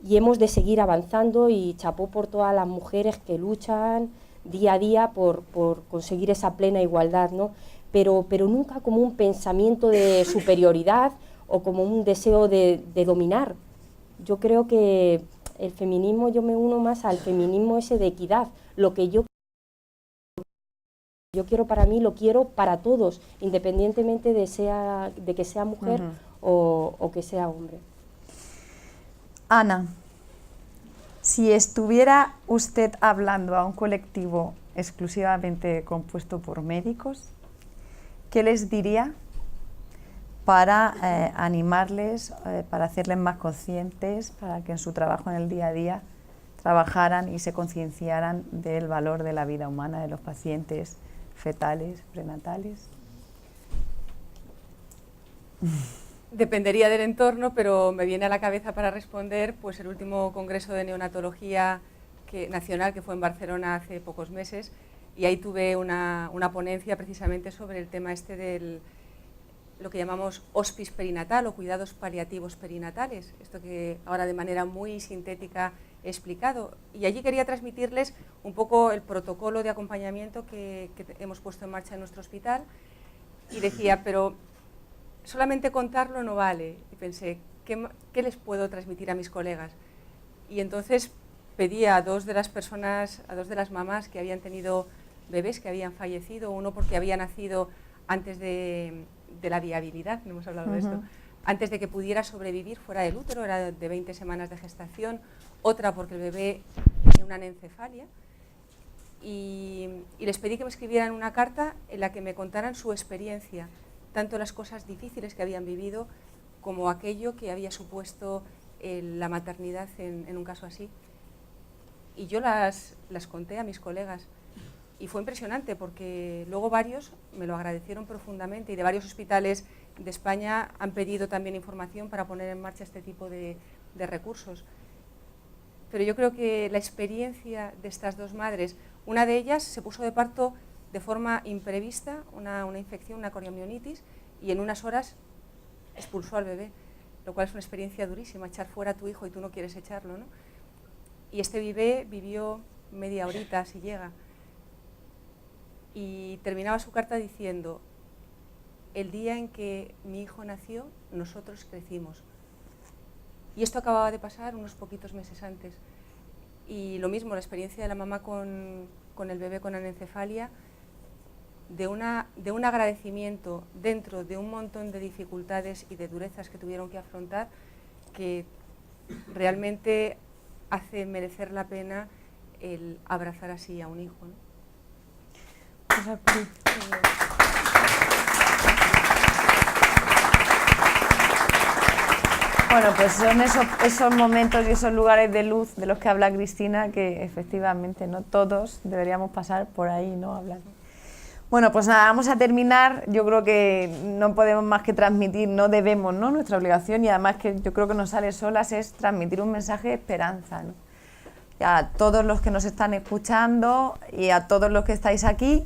Y hemos de seguir avanzando y chapó por todas las mujeres que luchan día a día por conseguir esa plena igualdad, ¿no? Pero nunca como un pensamiento de superioridad o como un deseo de dominar. Yo creo que el feminismo, yo me uno más al feminismo ese de equidad. Lo que yo quiero para mí, lo quiero para todos, independientemente de que sea mujer o que sea hombre. Ana, si estuviera usted hablando a un colectivo exclusivamente compuesto por médicos, ¿qué les diría para animarles, para hacerles más conscientes, para que en su trabajo en el día a día trabajaran y se concienciaran del valor de la vida humana de los pacientes fetales, prenatales? Dependería del entorno, pero me viene a la cabeza para responder pues el último congreso de neonatología nacional que fue en Barcelona hace pocos meses, y ahí tuve una ponencia precisamente sobre el tema este del lo que llamamos hospice perinatal o cuidados paliativos perinatales, esto que ahora de manera muy sintética he explicado. Y allí quería transmitirles un poco el protocolo de acompañamiento que hemos puesto en marcha en nuestro hospital, y decía, pero solamente contarlo no vale. Y pensé, ¿qué les puedo transmitir a mis colegas? Y entonces pedí a dos de las mamás que habían tenido bebés que habían fallecido, uno porque había nacido antes de la viabilidad, no hemos hablado de esto, antes de que pudiera sobrevivir fuera del útero, era de 20 semanas de gestación, otra porque el bebé tenía una anencefalia, y les pedí que me escribieran una carta en la que me contaran su experiencia, tanto las cosas difíciles que habían vivido como aquello que había supuesto la maternidad en un caso así. Y yo las conté a mis colegas. Y fue impresionante porque luego varios me lo agradecieron profundamente, y de varios hospitales de España han pedido también información para poner en marcha este tipo de recursos. Pero yo creo que la experiencia de estas dos madres, una de ellas se puso de parto de forma imprevista, una infección, una coriomionitis, y en unas horas expulsó al bebé, lo cual es una experiencia durísima, echar fuera a tu hijo y tú no quieres echarlo, ¿no? Y este bebé vivió media horita, si llega. Y terminaba su carta diciendo, el día en que mi hijo nació, nosotros crecimos. Y esto acababa de pasar unos poquitos meses antes. Y lo mismo, la experiencia de la mamá con el bebé con anencefalia, de un agradecimiento dentro de un montón de dificultades y de durezas que tuvieron que afrontar, que realmente hace merecer la pena el abrazar así a un hijo, ¿no? Bueno, pues son esos momentos y esos lugares de luz de los que habla Cristina, que efectivamente no todos deberíamos pasar por ahí, ¿no? Hablar. Bueno, pues nada, vamos a terminar. Yo creo que no podemos más que transmitir, no debemos, ¿no? Nuestra obligación, y además que yo creo que nos sale solas, es transmitir un mensaje de esperanza, ¿no? Y a todos los que nos están escuchando y a todos los que estáis aquí,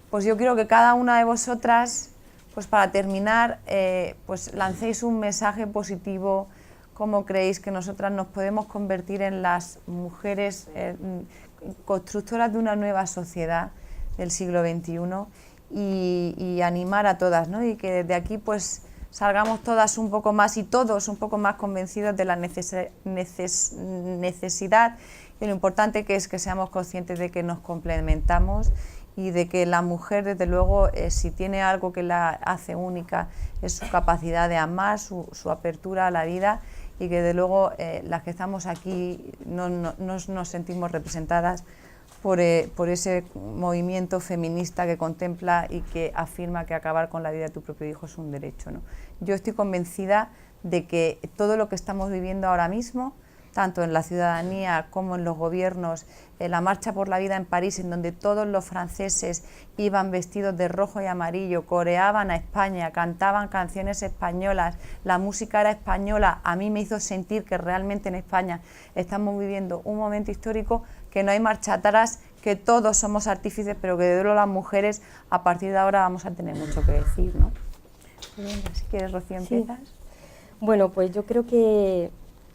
pues yo quiero que cada una de vosotras, pues para terminar, pues lancéis un mensaje positivo, cómo creéis que nosotras nos podemos convertir en las mujeres constructoras de una nueva sociedad del siglo XXI, y animar a todas, ¿no? Y que desde aquí pues salgamos todas un poco más y todos un poco más convencidos de la necesidad y lo importante que es que seamos conscientes de que nos complementamos, y de que la mujer, desde luego, si tiene algo que la hace única, es su capacidad de amar, su apertura a la vida, y que, desde luego, las que estamos aquí no nos sentimos representadas por ese movimiento feminista que contempla y que afirma que acabar con la vida de tu propio hijo es un derecho, ¿no? Yo estoy convencida de que todo lo que estamos viviendo ahora mismo, tanto en la ciudadanía como en los gobiernos, en la Marcha por la Vida en París, en donde todos los franceses iban vestidos de rojo y amarillo, coreaban a España, cantaban canciones españolas, la música era española, a mí me hizo sentir que realmente en España estamos viviendo un momento histórico, que no hay marcha atrás, que todos somos artífices, pero que de verdad las mujeres a partir de ahora vamos a tener mucho que decir, ¿no? Si quieres, Rocío, empiezas. Sí. Bueno, pues yo creo que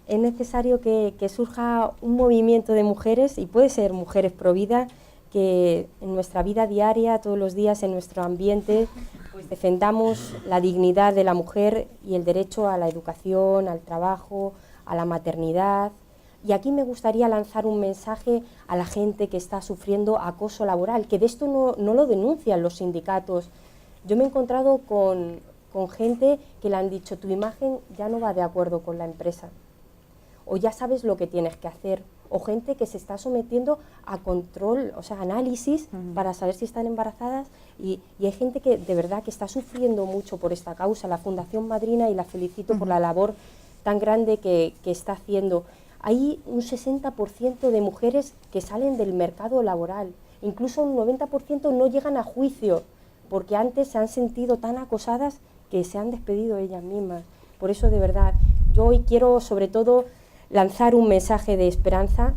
es necesario que surja un movimiento de mujeres, y puede ser mujeres pro vida, que en nuestra vida diaria, todos los días, en nuestro ambiente, pues defendamos la dignidad de la mujer y el derecho a la educación, al trabajo, a la maternidad. Y aquí me gustaría lanzar un mensaje a la gente que está sufriendo acoso laboral, que de esto no lo denuncian los sindicatos. Yo me he encontrado con gente que le han dicho, tu imagen ya no va de acuerdo con la empresa, o ya sabes lo que tienes que hacer, o gente que se está sometiendo a control, o sea, análisis para saber si están embarazadas, y hay gente que de verdad que está sufriendo mucho por esta causa. La Fundación Madrina, y la felicito por la labor tan grande que está haciendo. Hay un 60% de mujeres que salen del mercado laboral, incluso un 90% no llegan a juicio, porque antes se han sentido tan acosadas que se han despedido ellas mismas. Por eso, de verdad, yo hoy quiero sobre todo lanzar un mensaje de esperanza,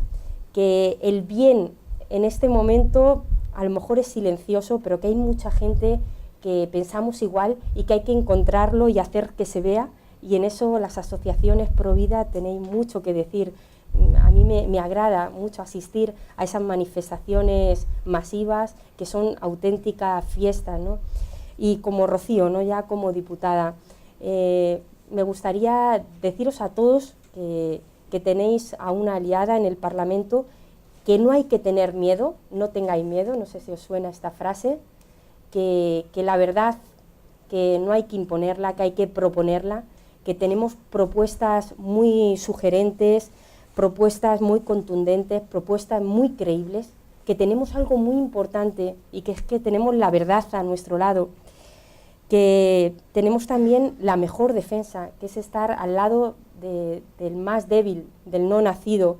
que el bien en este momento a lo mejor es silencioso, pero que hay mucha gente que pensamos igual y que hay que encontrarlo y hacer que se vea, y en eso las asociaciones pro vida tenéis mucho que decir. A mí me agrada mucho asistir a esas manifestaciones masivas que son auténticas fiestas, ¿no? Y como Rocío, ¿no?, ya como diputada, me gustaría deciros a todos que tenéis a una aliada en el Parlamento, que no hay que tener miedo, no tengáis miedo, no sé si os suena esta frase, que la verdad que no hay que imponerla, que hay que proponerla, que tenemos propuestas muy sugerentes, propuestas muy contundentes, propuestas muy creíbles, que tenemos algo muy importante y que es que tenemos la verdad a nuestro lado, que tenemos también la mejor defensa, que es estar al lado del más débil, del no nacido,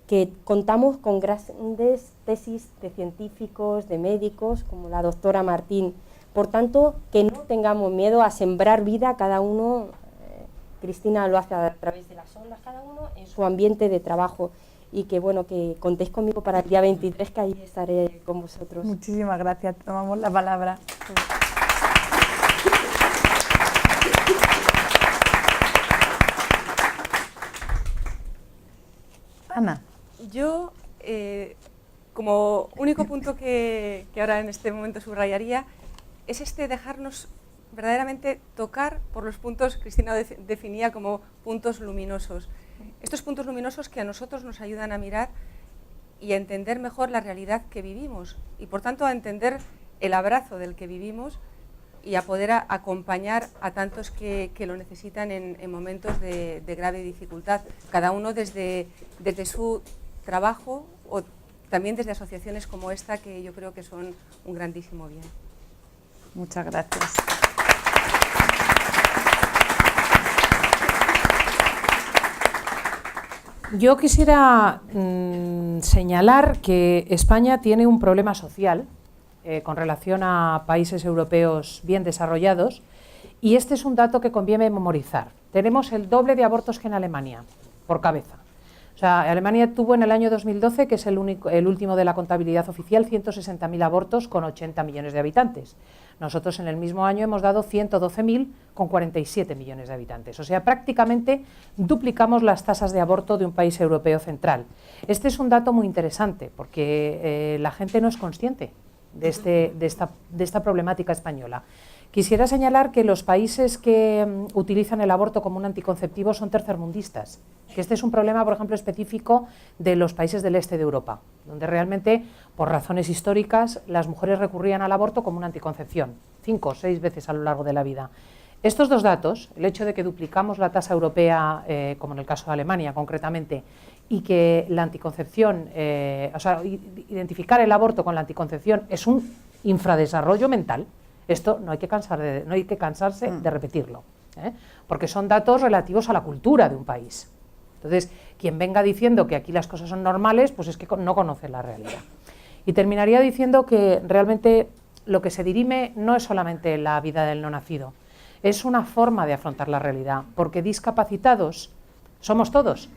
que contamos con grandes tesis de científicos, de médicos, como la doctora Martín. Por tanto, que no tengamos miedo a sembrar vida cada uno. Cristina lo hace a través de las ondas, cada uno en su ambiente de trabajo, y que bueno, que contéis conmigo para el día 23, que ahí estaré con vosotros. Muchísimas gracias, tomamos la palabra. Ana. Yo, como único punto que ahora en este momento subrayaría, es dejarnos verdaderamente tocar por los puntos, Cristina definía como puntos luminosos. Estos puntos luminosos que a nosotros nos ayudan a mirar y a entender mejor la realidad que vivimos, y por tanto a entender el abrazo del que vivimos y a poder acompañar a tantos que lo necesitan en momentos de grave dificultad, cada uno desde su trabajo o también desde asociaciones como esta, que yo creo que son un grandísimo bien. Muchas gracias. Yo quisiera señalar que España tiene un problema social con relación a países europeos bien desarrollados, y este es un dato que conviene memorizar. Tenemos el doble de abortos que en Alemania, por cabeza. O sea, Alemania tuvo en el año 2012, que es el último de la contabilidad oficial, 160.000 abortos con 80 millones de habitantes. Nosotros en el mismo año hemos dado 112.000 con 47 millones de habitantes. O sea, prácticamente duplicamos las tasas de aborto de un país europeo central. Este es un dato muy interesante, porque la gente no es consciente de esta problemática española. Quisiera señalar que los países que utilizan el aborto como un anticonceptivo son tercermundistas, que este es un problema, por ejemplo, específico de los países del este de Europa, donde realmente, por razones históricas, las mujeres recurrían al aborto como una anticoncepción, 5 o 6 veces a lo largo de la vida. Estos dos datos, el hecho de que duplicamos la tasa europea, como en el caso de Alemania concretamente, y que la anticoncepción, o sea, identificar el aborto con la anticoncepción es un infradesarrollo mental. Esto no hay que cansarse de repetirlo, porque son datos relativos a la cultura de un país. Entonces, quien venga diciendo que aquí las cosas son normales, pues es que no conoce la realidad. Y terminaría diciendo que realmente lo que se dirime no es solamente la vida del no nacido, es una forma de afrontar la realidad, porque discapacitados somos todos.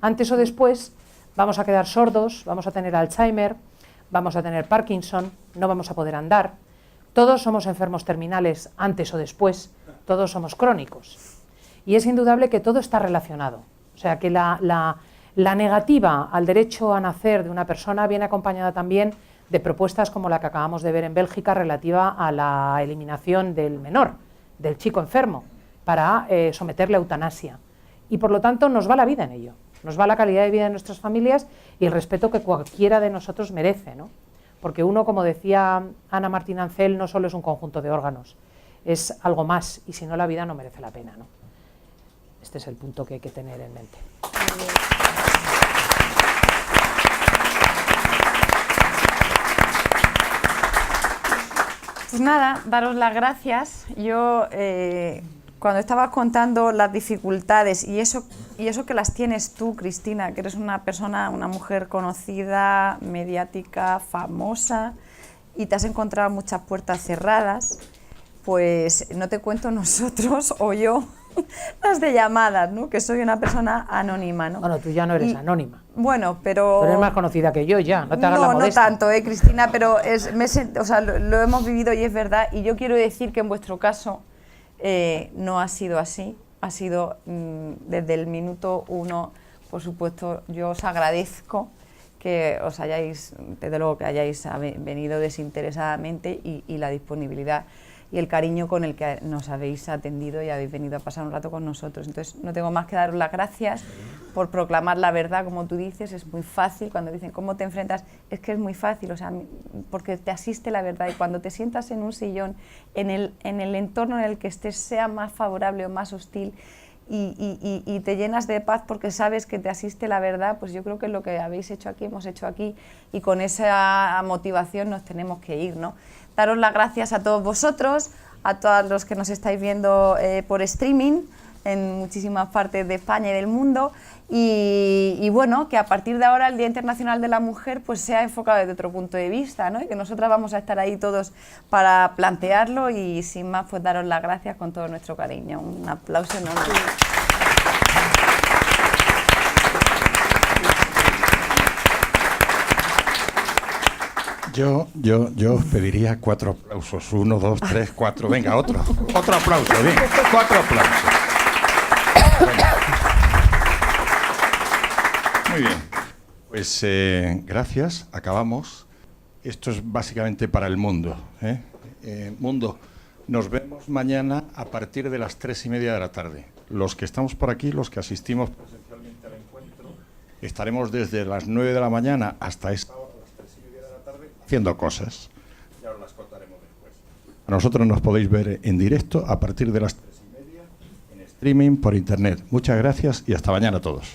Antes o después vamos a quedar sordos, vamos a tener Alzheimer, vamos a tener Parkinson, no vamos a poder andar. Todos somos enfermos terminales antes o después, todos somos crónicos. Y es indudable que todo está relacionado. O sea, que la negativa al derecho a nacer de una persona viene acompañada también de propuestas como la que acabamos de ver en Bélgica relativa a la eliminación del menor, del chico enfermo, para someterle a eutanasia. Y por lo tanto nos va la vida en ello, nos va la calidad de vida de nuestras familias y el respeto que cualquiera de nosotros merece, ¿no? Porque uno, como decía Ana Martín Ancel, no solo es un conjunto de órganos, es algo más, y si no, la vida no merece la pena, ¿no? Este es el punto que hay que tener en mente. Pues nada, daros las gracias. Yo, cuando estabas contando las dificultades, y eso que las tienes tú, Cristina, que eres una persona, una mujer conocida, mediática, famosa, y te has encontrado muchas puertas cerradas, pues no te cuento nosotros o yo las de llamadas, ¿no? Que soy una persona anónima, ¿no? Bueno, tú ya no eres anónima. Bueno, pero... Tú eres más conocida que yo ya, no te hagas la modesta. No tanto, Cristina, pero lo hemos vivido y es verdad. Y yo quiero decir que en vuestro caso no ha sido así. Ha sido desde el minuto 1, por supuesto, yo os agradezco que os hayáis, desde luego que hayáis venido desinteresadamente y la disponibilidad y el cariño con el que nos habéis atendido y habéis venido a pasar un rato con nosotros. Entonces, no tengo más que daros las gracias por proclamar la verdad, como tú dices. Es muy fácil cuando dicen cómo te enfrentas, es que es muy fácil, o sea, porque te asiste la verdad, y cuando te sientas en un sillón, en el entorno en el que estés, sea más favorable o más hostil, y te llenas de paz porque sabes que te asiste la verdad, pues yo creo que es lo que habéis hecho aquí, hemos hecho aquí, y con esa motivación nos tenemos que ir, ¿no? Daros las gracias a todos vosotros, a todos los que nos estáis viendo por streaming en muchísimas partes de España y del mundo, y bueno, que a partir de ahora el Día Internacional de la Mujer pues sea enfocado desde otro punto de vista, ¿no? Y que nosotras vamos a estar ahí todos para plantearlo, y sin más pues daros las gracias con todo nuestro cariño. Un aplauso enorme. Yo os pediría 4 aplausos. 1, 2, 3, 4. Venga, otro aplauso. Bien, 4 aplausos. Muy bien. Pues gracias. Acabamos. Esto es básicamente para el mundo. Mundo, nos vemos mañana a partir de las 3:30 de la tarde. Los que estamos por aquí, los que asistimos presencialmente al encuentro, estaremos desde las 9 de la mañana hasta esta hora, haciendo cosas. Ya os las contaremos después. A nosotros nos podéis ver en directo a partir de las 3:30 en streaming por internet. Muchas gracias y hasta mañana a todos.